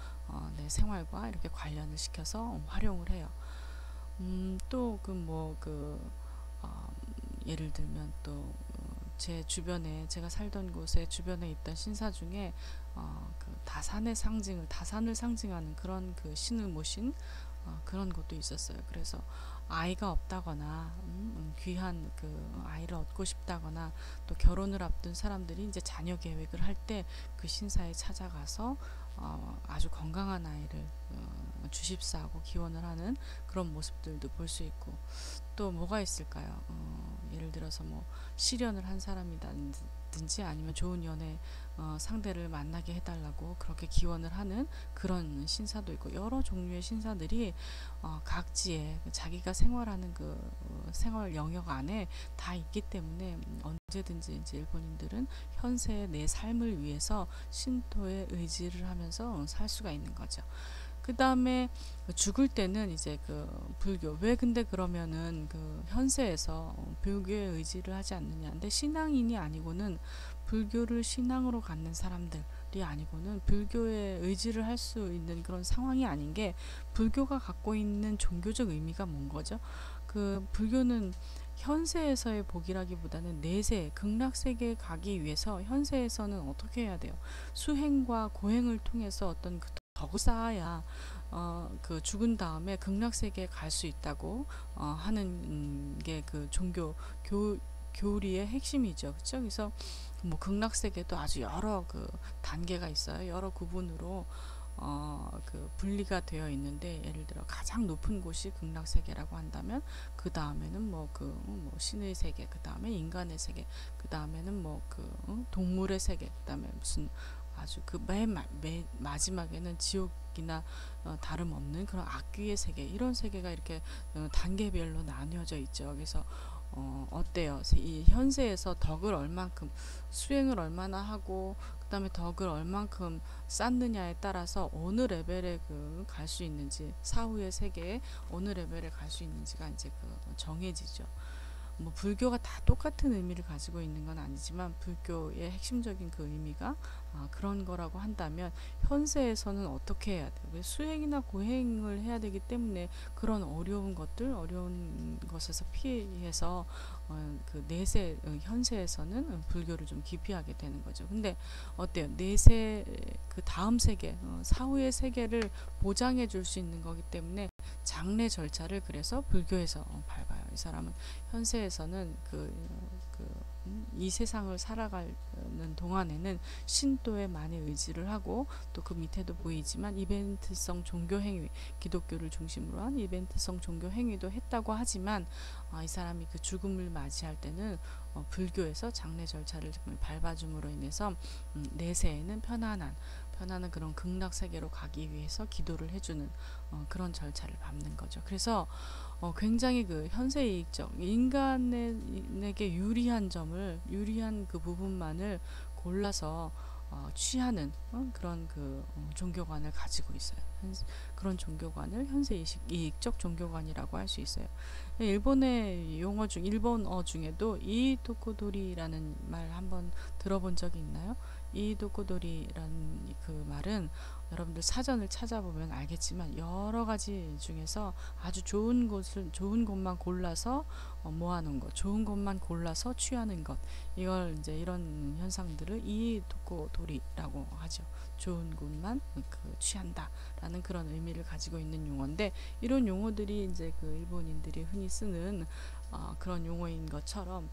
내 생활과 이렇게 관련을 시켜서 활용을 해요. 또 그 예를 들면 또 제 주변에 제가 살던 곳에 주변에 있던 신사 중에 그 다산을 상징하는 그런 그 신을 모신 그런 것도 있었어요. 그래서 아이가 없다거나 귀한 그 아이를 얻고 싶다거나 또 결혼을 앞둔 사람들이 이제 자녀 계획을 할 때 그 신사에 찾아가서 아주 건강한 아이를 주십사하고 기원을 하는 그런 모습들도 볼 수 있고, 또 뭐가 있을까요? 예를 들어서 뭐 실연을 한 사람이든지 아니면 좋은 연애 상대를 만나게 해달라고 그렇게 기원을 하는 그런 신사도 있고, 여러 종류의 신사들이 각지에 자기가 생활하는 그 생활 영역 안에 다 있기 때문에 언제든지 이제 일본인들은 현세의 내 삶을 위해서 신토에 의지를 하면서 살 수가 있는 거죠. 그 다음에 죽을 때는 이제 그 불교, 왜 근데 그러면은 그 현세에서 불교에 의지를 하지 않느냐. 근데 신앙인이 아니고는, 불교를 신앙으로 갖는 사람들이 아니고는 불교에 의지를 할 수 있는 그런 상황이 아닌 게, 불교가 갖고 있는 종교적 의미가 뭔 거죠? 그 불교는 현세에서의 복이라기보다는 내세 극락세계에 가기 위해서 현세에서는 어떻게 해야 돼요? 수행과 고행을 통해서 어떤 그 덕을 쌓아야 그 죽은 다음에 극락세계에 갈 수 있다고 하는 게 그 종교 교리의 핵심이죠. 그렇죠? 그래서 뭐 극락세계도 아주 여러 그 단계가 있어요. 여러 구분으로 그 분리가 되어 있는데, 예를 들어 가장 높은 곳이 극락세계라고 한다면 그 다음에는 뭐 신의 세계, 그 다음에 인간의 세계, 그 다음에는 뭐 동물의 세계, 그 다음에 무슨 아주 그 맨 마지막에는 지옥이나 다름없는 그런 악귀의 세계, 이런 세계가 이렇게 단계별로 나뉘어져 있죠. 그래서 어때요? 이 현세에서 덕을 얼만큼, 수행을 얼마나 하고 그 다음에 덕을 얼만큼 쌓느냐에 따라서 어느 레벨에 갈 수 있는지, 사후의 세계에 어느 레벨에 갈 수 있는지가 이제 정해지죠. 뭐 불교가 다 똑같은 의미를 가지고 있는 건 아니지만, 불교의 핵심적인 그 의미가 그런 거라고 한다면, 현세에서는 어떻게 해야 돼요? 수행이나 고행을 해야 되기 때문에 그런 어려운 것에서 피해서 그 내세 현세에서는 불교를 좀 기피하게 되는 거죠. 근데 어때요? 내세 그 다음 세계, 사후의 세계를 보장해 줄 수 있는 거기 때문에 장례 절차를 그래서 불교에서 밟아요. 이 사람은 현세에서는 이 세상을 살아가는 동안에는 신도에 많이 의지를 하고, 또 그 밑에도 보이지만 이벤트성 종교 행위, 기독교를 중심으로 한 이벤트성 종교 행위도 했다고 하지만, 이 사람이 그 죽음을 맞이할 때는 불교에서 장례 절차를 밟아줌으로 인해서 내세에는 편안한 그런 극락 세계로 가기 위해서 기도를 해주는 그런 절차를 밟는 거죠. 그래서 굉장히 그 현세 이익적, 인간에게 유리한 그 부분만을 골라서 취하는 그런 종교관을 가지고 있어요. 그런 종교관을 현세 이익적 종교관이라고 할 수 있어요. 일본의 일본어 중에도 이토코도리라는 말 한번 들어본 적이 있나요? 이토코도리라는 그 말은 여러분들 사전을 찾아보면 알겠지만, 여러 가지 중에서 아주 좋은 곳만 골라서 모아놓은 것, 좋은 것만 골라서 취하는 것, 이런 현상들을 이토코도리라고 하죠. 좋은 곳만 취한다라는 그런 의미를 가지고 있는 용어인데, 이런 용어들이 이제 그 일본인들이 흔히 쓰는 그런 용어인 것처럼,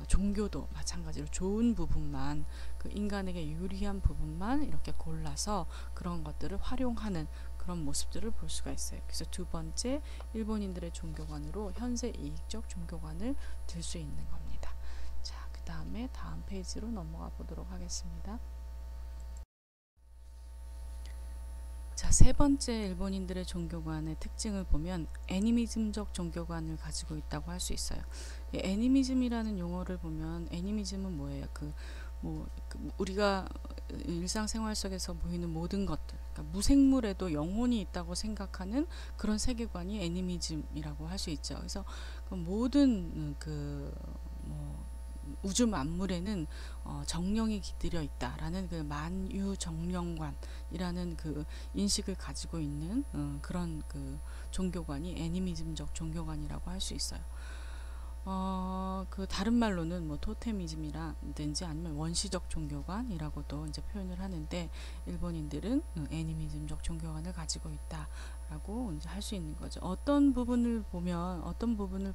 종교도 마찬가지로 좋은 부분만, 그 인간에게 유리한 부분만 이렇게 골라서 그런 것들을 활용하는 그런 모습들을 볼 수가 있어요. 그래서 두 번째, 일본인들의 종교관으로 현세 이익적 종교관을 들 수 있는 겁니다. 자, 그 다음에 다음 페이지로 넘어가 보도록 하겠습니다. 자, 세 번째 일본인들의 종교관의 특징을 보면 애니미즘적 종교관을 가지고 있다고 할 수 있어요. 애니미즘이라는 용어를 보면, 애니미즘은 뭐예요? 우리가 일상생활 속에서 보이는 모든 것들, 그러니까 무생물에도 영혼이 있다고 생각하는 그런 세계관이 애니미즘이라고 할 수 있죠. 그래서 모든 우주 만물에는 정령이 깃들여 있다라는 그 만유정령관이라는 그 인식을 가지고 있는 그런 그 종교관이 애니미즘적 종교관이라고 할 수 있어요. 그 다른 말로는 뭐 토테미즘이라든지 아니면 원시적 종교관이라고도 이제 표현을 하는데, 일본인들은 애니미즘적 종교관을 가지고 있다라고 이제 할 수 있는 거죠. 어떤 부분을 보면 어떤 부분을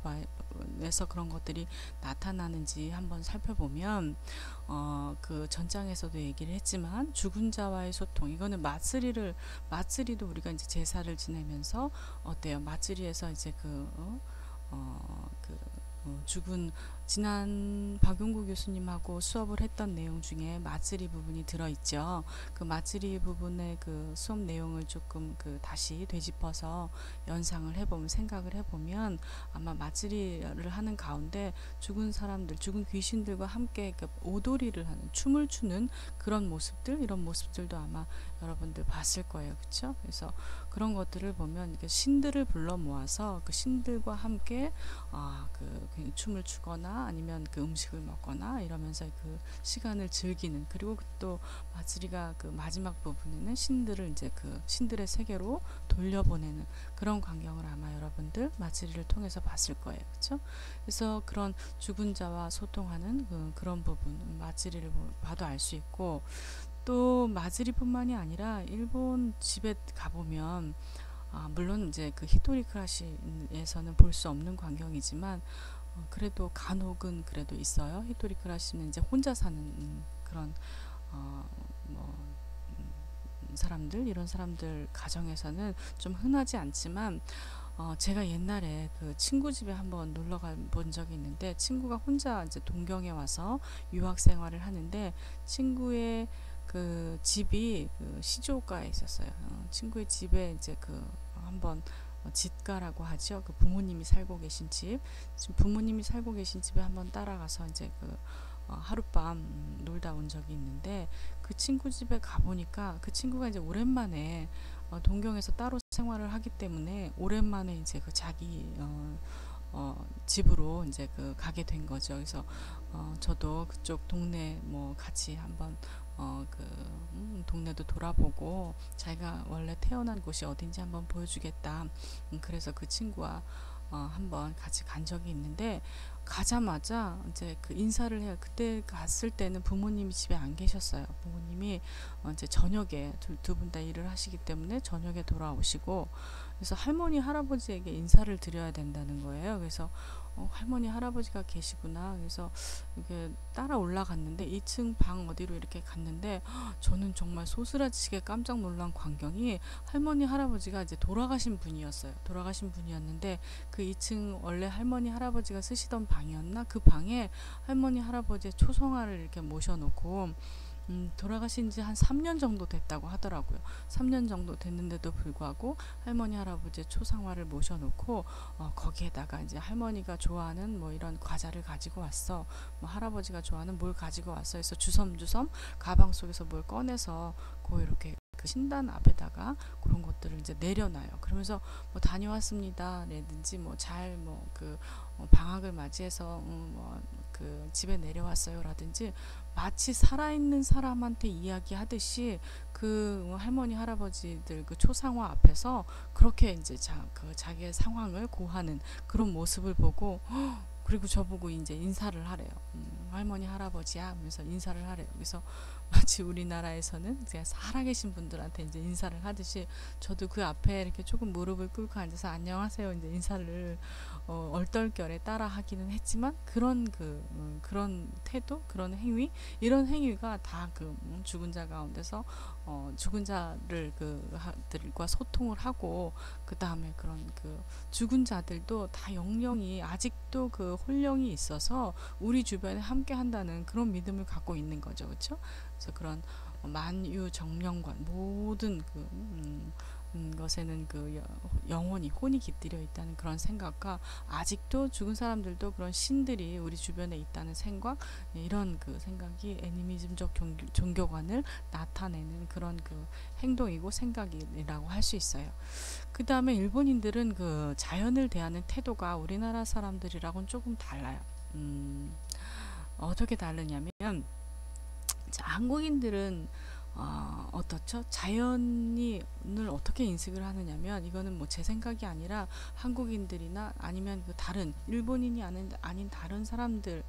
에서 그런 것들이 나타나는지 한번 살펴보면, 그 전장에서도 얘기를 했지만 죽은 자와의 소통, 이거는 마쓰리도 우리가 이제 제사를 지내면서 어때요? 마쓰리에서 이제 죽은 지난 박용구 교수님하고 수업을 했던 내용 중에 마쓰리 부분이 들어있죠. 그 마쓰리 부분의 그 수업 내용을 조금 다시 되짚어서 연상을 해보면, 생각을 해보면, 아마 마쓰리를 하는 가운데 죽은 사람들, 죽은 귀신들과 함께 오도리를 하는, 춤을 추는 그런 모습들, 이런 모습들도 아마 여러분들 봤을 거예요. 그렇죠? 그래서 그런 것들을 보면 신들을 불러 모아서 그 신들과 함께 그 춤을 추거나 아니면 그 음식을 먹거나 이러면서 그 시간을 즐기는, 그리고 또 마쓰리가 그 마지막 부분에는 신들을 이제 그 신들의 세계로 돌려보내는 그런 광경을 아마 여러분들 마쓰리를 통해서 봤을 거예요. 그렇죠? 그래서 그런 죽은 자와 소통하는 그런 부분, 마쓰리를 봐도 알 수 있고, 또 마쓰리뿐만이 아니라 일본 집에 가보면, 물론 이제 그 히토리크라시에서는 볼 수 없는 광경이지만, 그래도 간혹은 그래도 있어요. 히토리크라시는 이제 혼자 사는 그런 뭐 사람들, 이런 사람들 가정에서는 좀 흔하지 않지만, 제가 옛날에 그 친구 집에 한번 놀러 가본 적이 있는데, 친구가 혼자 이제 동경에 와서 유학 생활을 하는데, 친구의 그 집이 그 시조가에 있었어요. 친구의 집에 이제 한번 집가라고 하죠. 그 부모님이 살고 계신 집, 지금 부모님이 살고 계신 집에 한번 따라가서 이제 하룻밤 놀다 온 적이 있는데, 그 친구 집에 가보니까 그 친구가 이제 오랜만에 동경에서 따로 생활을 하기 때문에 오랜만에 이제 그 자기 집으로 이제 가게 된 거죠. 그래서 저도 그쪽 동네 뭐 같이 한번 동네도 돌아보고 자기가 원래 태어난 곳이 어딘지 한번 보여주겠다. 그래서 그 친구와 한번 같이 간 적이 있는데, 가자마자 이제 그 인사를 해요. 그때 갔을 때는 부모님이 집에 안 계셨어요. 부모님이 이제 저녁에 두 분 다 일을 하시기 때문에 저녁에 돌아오시고, 그래서 할머니 할아버지에게 인사를 드려야 된다는 거예요. 그래서 할머니 할아버지가 계시구나. 그래서 이렇게 따라 올라갔는데 2층 방 어디로 이렇게 갔는데, 저는 정말 소스라치게 깜짝 놀란 광경이, 할머니 할아버지가 이제 돌아가신 분이었어요. 돌아가신 분이었는데 그 2층 원래 할머니 할아버지가 쓰시던 방이었나? 그 방에 할머니 할아버지의 초성화를 이렇게 모셔놓고, 돌아가신 지 한 3년 정도 됐다고 하더라고요. 3년 정도 됐는데도 불구하고 할머니 할아버지의 초상화를 모셔놓고, 거기에다가 이제 할머니가 좋아하는 뭐 이런 과자를 가지고 왔어, 뭐 할아버지가 좋아하는 뭘 가지고 왔어 해서 주섬주섬 가방 속에서 뭘 꺼내서 이렇게 그 신단 앞에다가 그런 것들을 이제 내려놔요. 그러면서 뭐 다녀왔습니다 라든지 뭐 잘 방학을 맞이해서 그 집에 내려왔어요 라든지, 마치 살아있는 사람한테 이야기하듯이 그 할머니 할아버지들 그 초상화 앞에서 그렇게 이제 자기의 상황을 고하는 그런 모습을 보고, 그리고 저보고 이제 인사를 하래요. 할머니 할아버지야 하면서 인사를 하래요. 그래서 마치 우리나라에서는 이제 살아계신 분들한테 이제 인사를 하듯이, 저도 그 앞에 이렇게 조금 무릎을 꿇고 앉아서 안녕하세요 이제 인사를 얼떨결에 따라 하기는 했지만, 그런 태도, 그런 행위, 이런 행위가 다 죽은 자 가운데서 죽은 자를 들과 소통을 하고, 그 다음에 그런 죽은 자들도 다 영령이 아직도 혼령이 있어서 우리 주변에 함께 한다는 그런 믿음을 갖고 있는 거죠. 그렇죠? 그래서 그런 만유정령관, 모든 것에는 영혼이, 혼이 깃들여 있다는 그런 생각과, 아직도 죽은 사람들도 그런 신들이 우리 주변에 있다는 생각, 이런 생각이 애니미즘적 종교관을 나타내는 그런 행동이고 생각이라고 할 수 있어요. 그 다음에 일본인들은 자연을 대하는 태도가 우리나라 사람들이랑은 조금 달라요. 어떻게 다르냐면, 자, 한국인들은 어떻죠? 자연을 어떻게 인식을 하느냐면, 이거는 뭐 제 생각이 아니라 한국인들이나 아니면 그 다른 일본인이 아닌 다른 사람들,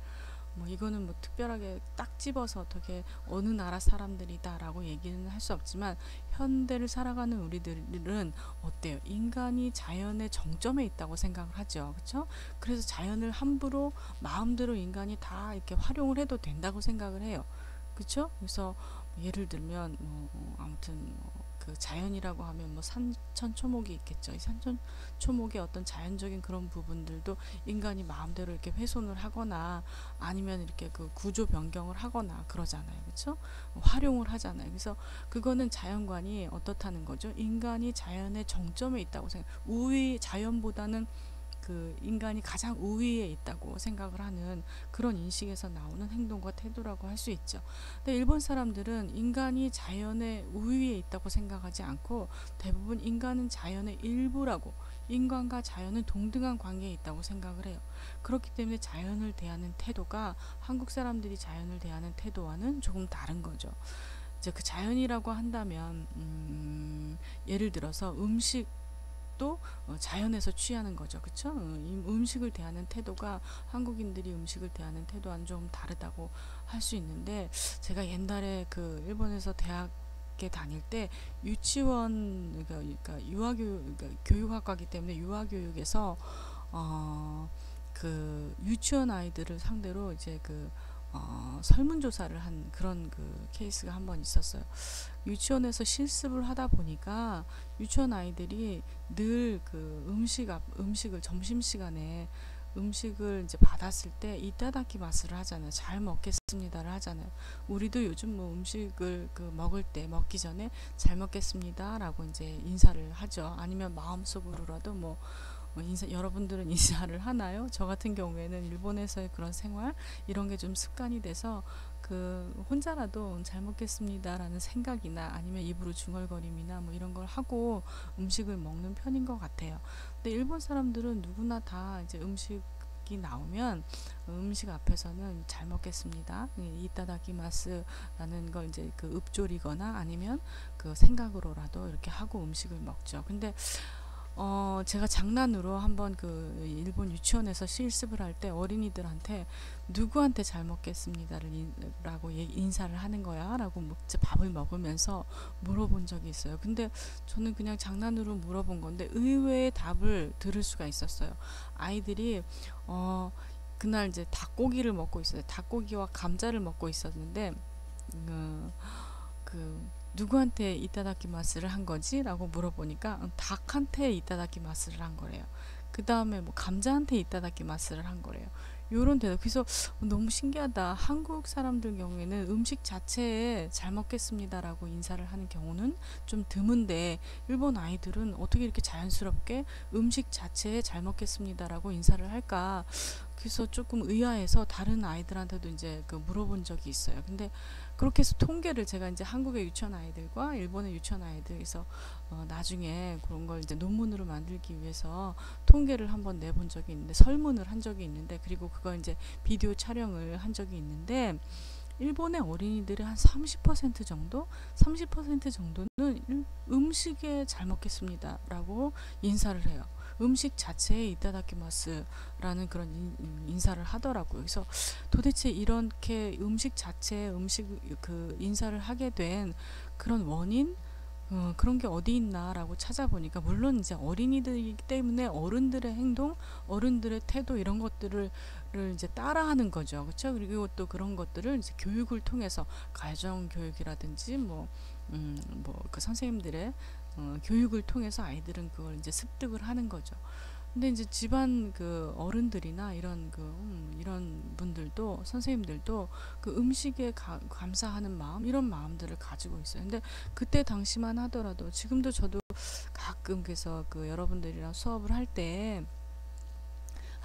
뭐 이거는 뭐 특별하게 딱 집어서 어떻게 어느 나라 사람들이다라고 얘기는 할 수 없지만, 현대를 살아가는 우리들은 어때요? 인간이 자연의 정점에 있다고 생각을 하죠. 그렇죠? 그래서 자연을 함부로 마음대로 인간이 다 이렇게 활용을 해도 된다고 생각을 해요. 그렇죠? 그래서 예를 들면 아무튼 그 자연이라고 하면 뭐 산천초목이 있겠죠. 이 산천초목의 어떤 자연적인 그런 부분들도 인간이 마음대로 이렇게 훼손을 하거나 아니면 이렇게 그 구조 변경을 하거나 그러잖아요. 그렇죠? 활용을 하잖아요. 그래서 그거는 자연관이 어떻다는 거죠? 인간이 자연의 정점에 있다고 생각. 자연보다는 그 인간이 가장 우위에 있다고 생각을 하는 그런 인식에서 나오는 행동과 태도라고 할 수 있죠. 근데 일본 사람들은 인간이 자연의 우위에 있다고 생각하지 않고 대부분 인간은 자연의 일부라고, 인간과 자연은 동등한 관계에 있다고 생각을 해요. 그렇기 때문에 자연을 대하는 태도가 한국 사람들이 자연을 대하는 태도와는 조금 다른 거죠. 이제 그 자연이라고 한다면 예를 들어서 또 자연에서 취하는 거죠. 그쵸? 이 음식을 대하는 태도가 한국인들이 음식을 대하는 태도와는 좀 다르다고 할 수 있는데, 제가 옛날에 그 일본에서 대학에 다닐 때 유치원, 그러니까 유아교육, 그러니까 교육학과이기 때문에 유아교육에서 그 유치원 아이들을 상대로 이제 그 설문조사를 한 그런 그 케이스가 한 번 있었어요. 유치원에서 실습을 하다 보니까 유치원 아이들이 늘 그 음식을 점심시간에 음식을 이제 받았을 때 이따다키 마스를 하잖아요. 잘 먹겠습니다를 하잖아요. 우리도 요즘 뭐 음식을 그 먹기 전에 잘 먹겠습니다라고 이제 인사를 하죠. 아니면 마음속으로라도 여러분들은 인사를 하나요? 저 같은 경우에는 일본에서의 그런 생활, 이런 게 좀 습관이 돼서 그 혼자라도 잘 먹겠습니다라는 생각이나 아니면 입으로 중얼거림이나 뭐 이런 걸 하고 음식을 먹는 편인 것 같아요. 근데 일본 사람들은 누구나 다 이제 음식이 나오면 음식 앞에서는 잘 먹겠습니다, 이따다키마스라는 걸 이제 그 읊조리거나 아니면 그 생각으로라도 이렇게 하고 음식을 먹죠. 근데 제가 장난으로 한번 그 일본 유치원에서 실습을 할 때 어린이들한테 누구한테 잘 먹겠습니다라고 인사를 하는 거야? 라고 밥을 먹으면서 물어본 적이 있어요. 근데 저는 그냥 장난으로 물어본 건데 의외의 답을 들을 수가 있었어요. 아이들이, 그날 이제 닭고기를 먹고 있어요. 닭고기와 감자를 먹고 있었는데, 누구한테 이타다키마스를 한 거지? 라고 물어보니까 닭한테 이타다키마스를 한 거래요. 그 다음에 뭐 감자한테 이타다키마스를 한 거래요. 요런 대답. 그래서 너무 신기하다. 한국 사람들 경우에는 음식 자체에 잘 먹겠습니다라고 인사를 하는 경우는 좀 드문데, 일본 아이들은 어떻게 이렇게 자연스럽게 음식 자체에 잘 먹겠습니다라고 인사를 할까? 그래서 조금 의아해서 다른 아이들한테도 이제 그 물어본 적이 있어요. 근데 그렇게 해서 통계를 제가 이제 한국의 유치원 아이들과 일본의 유치원 아이들에서 나중에 그런 걸 이제 논문으로 만들기 위해서 통계를 한번 내본 적이 있는데, 설문을 한 적이 있는데, 그리고 그걸 이제 비디오 촬영을 한 적이 있는데, 일본의 어린이들의 한 30% 정도? 30% 정도는 음식에 잘 먹겠습니다라고 인사를 해요. 음식 자체에 이타다키마스라는 그런 인사를 하더라고요. 그래서 도대체 이렇게 음식 자체에 그 인사를 하게 된 그런 원인? 그런 게 어디 있나라고 찾아보니까, 물론 이제 어린이들이기 때문에 어른들의 행동, 어른들의 태도, 이런 것들을 이제 따라하는 거죠. 그렇죠? 그리고 또 그런 것들을 이제 교육을 통해서, 가정 교육이라든지 그 선생님들의 교육을 통해서 아이들은 그걸 이제 습득을 하는 거죠. 근데 이제 집안 그 어른들이나 이런 분들도, 선생님들도 그 음식에 감사하는 마음, 이런 마음들을 가지고 있어요. 근데 그때 당시만 하더라도, 지금도 저도 가끔 그래서 그 여러분들이랑 수업을 할 때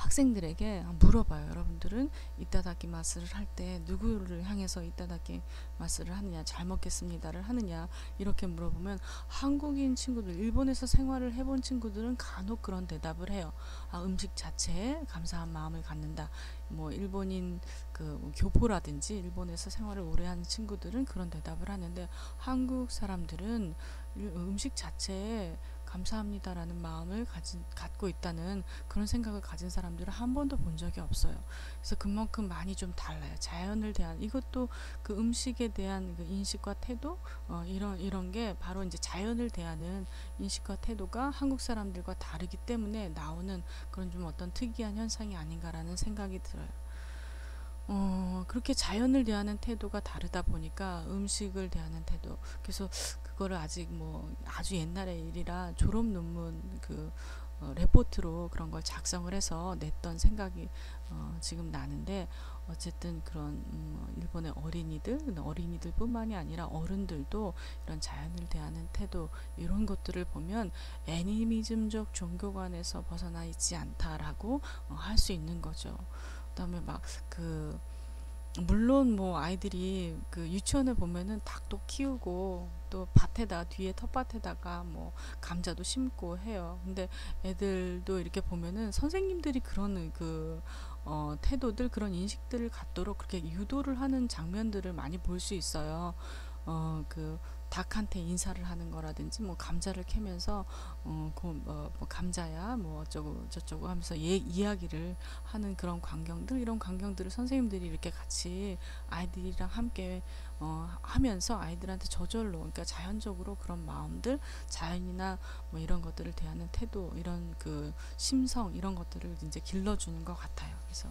학생들에게 물어봐요. 여러분들은 이타다키마스를 할 때 누구를 향해서 이타다키마스를 하느냐, 잘 먹겠습니다를 하느냐, 이렇게 물어보면 한국인 친구들, 일본에서 생활을 해본 친구들은 간혹 그런 대답을 해요. 음식 자체에 감사한 마음을 갖는다. 뭐 일본인 그 교포라든지 일본에서 생활을 오래 하는 친구들은 그런 대답을 하는데, 한국 사람들은 음식 자체에 감사합니다라는 마음을 갖고 있다는 그런 생각을 가진 사람들은 한 번도 본 적이 없어요. 그래서 그만큼 많이 좀 달라요. 자연을 대한, 이것도 그 음식에 대한 그 인식과 태도, 이런 게 바로 이제 자연을 대하는 인식과 태도가 한국 사람들과 다르기 때문에 나오는 그런 좀 어떤 특이한 현상이 아닌가라는 생각이 들어요. 그렇게 자연을 대하는 태도가 다르다 보니까 음식을 대하는 태도, 그래서 그거를 아직 뭐 아주 옛날의 일이라 졸업 논문 레포트로 그런 걸 작성을 해서 냈던 생각이 지금 나는데, 어쨌든 그런 일본의 어린이들뿐만이 아니라 어른들도 이런 자연을 대하는 태도, 이런 것들을 보면 애니미즘적 종교관에서 벗어나 있지 않다라고 할 수 있는 거죠. 그다음에 물론 뭐 아이들이 그 유치원에 보면은 닭도 키우고 또 뒤에 텃밭에다가 뭐 감자도 심고 해요. 근데 애들도 이렇게 보면은 선생님들이 그런 태도들, 그런 인식들을 갖도록 그렇게 유도를 하는 장면들을 많이 볼 수 있어요. 그 닭한테 인사를 하는 거라든지, 뭐 감자를 캐면서 뭐 감자야 뭐 어쩌고 저쩌고 하면서 이야기를 하는 그런 광경들, 이런 광경들을 선생님들이 이렇게 같이 아이들이랑 함께 하면서 아이들한테 저절로, 그러니까 자연적으로 그런 마음들, 자연이나 뭐 이런 것들을 대하는 태도, 이런 그 심성, 이런 것들을 이제 길러주는 것 같아요. 그래서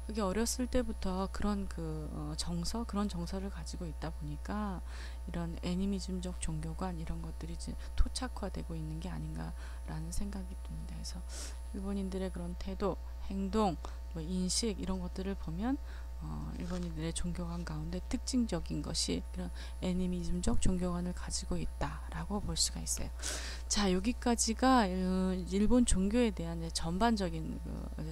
그게 어렸을 때부터 그런 그런 정서를 가지고 있다 보니까 이런 애니미즘적 종교관, 이런 것들이 이제 토착화되고 있는 게 아닌가라는 생각이 듭니다. 그래서 일본인들의 그런 태도, 행동, 뭐 인식, 이런 것들을 보면 일본인들의 종교관 가운데 특징적인 것이 이런 애니미즘적 종교관을 가지고 있다라고 볼 수가 있어요. 자, 여기까지가 일본 종교에 대한 전반적인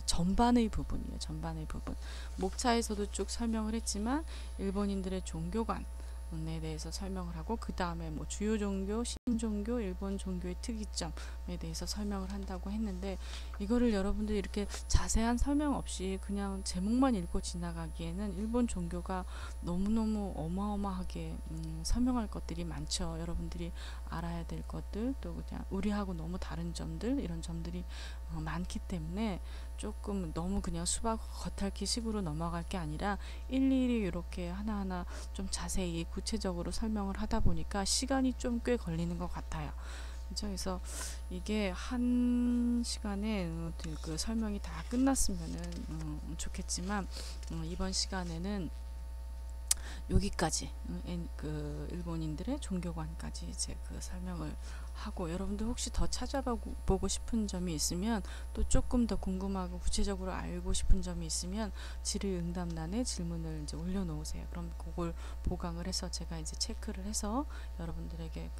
전반의 부분이에요. 전반의 부분. 목차에서도 쭉 설명을 했지만 일본인들의 종교관에 대해서 설명을 하고, 그 다음에 뭐 주요 종교, 신종교, 일본 종교의 특이점에 대해서 설명을 한다고 했는데, 이거를 여러분들이 이렇게 자세한 설명 없이 그냥 제목만 읽고 지나가기에는 일본 종교가 너무너무 어마어마하게 설명할 것들이 많죠. 여러분들이 알아야 될 것들, 또 그냥 우리하고 너무 다른 점들, 이런 점들이 많기 때문에 조금 너무 그냥 수박 겉핥기 식으로 넘어갈 게 아니라 일일이 이렇게 하나하나 좀 자세히 구체적으로 설명을 하다 보니까 시간이 좀 꽤 걸리는 것 같아요. 그렇죠? 그래서 이게 한 시간에 그 설명이 다 끝났으면은 좋겠지만, 이번 시간에는 여기까지, 그 일본인들의 종교관까지 이제 그 설명을 하고, 여러분들 혹시 더 찾아보고 싶은 점이 있으면, 또 조금 더 궁금하고 구체적으로 알고 싶은 점이 있으면 질의응답란에 질문을 이제 올려놓으세요. 그럼 그걸 보강을 해서 제가 이제 체크를 해서 여러분들에게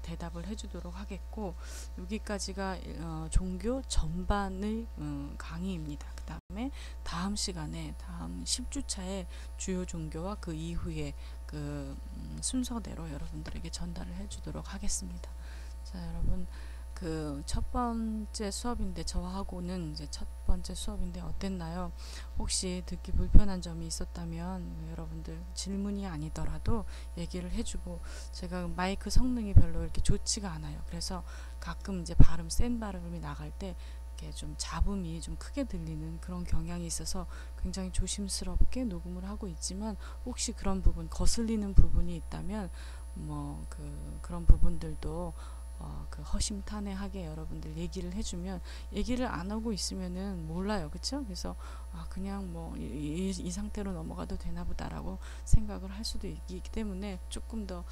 대답을 해주도록 하겠고, 여기까지가 종교 전반의 강의입니다. 그 다음에 다음 시간에 다음 10주차에 주요 종교와 그 이후에 순서대로 여러분들에게 전달을 해주도록 하겠습니다. 자, 여러분, 그 첫 번째 수업인데, 저하고는 이제 첫 번째 수업인데 어땠나요? 혹시 듣기 불편한 점이 있었다면 여러분들 질문이 아니더라도 얘기를 해주고, 제가 마이크 성능이 별로 이렇게 좋지가 않아요. 그래서 가끔 이제 센 발음이 나갈 때 이렇게 좀 잡음이 좀 크게 들리는 그런 경향이 있어서 굉장히 조심스럽게 녹음을 하고 있지만, 혹시 그런 부분, 거슬리는 부분이 있다면 그런 부분들도 허심탄회하게 여러분들 얘기를 해주면, 얘기를 안 하고 있으면은 몰라요. 그쵸? 그래서 그냥 이 상태로 넘어가도 되나 보다라고 생각을 할 수도 있기 때문에, 조금 더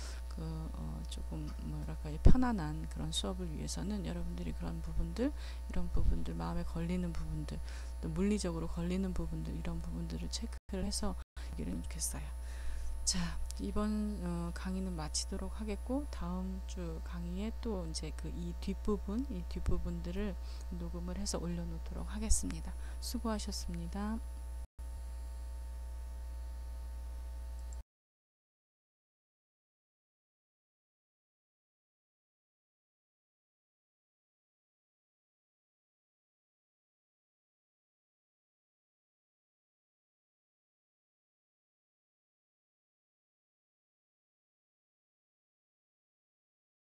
조금 편안한 그런 수업을 위해서는 여러분들이 그런 부분들, 이런 부분들, 마음에 걸리는 부분들, 또 물리적으로 걸리는 부분들, 이런 부분들을 체크를 해서 얘기를 좋겠어요. 자, 이번 강의는 마치도록 하겠고, 다음 주 강의에 또 이제 그 이 뒷부분들을 녹음을 해서 올려놓도록 하겠습니다. 수고하셨습니다.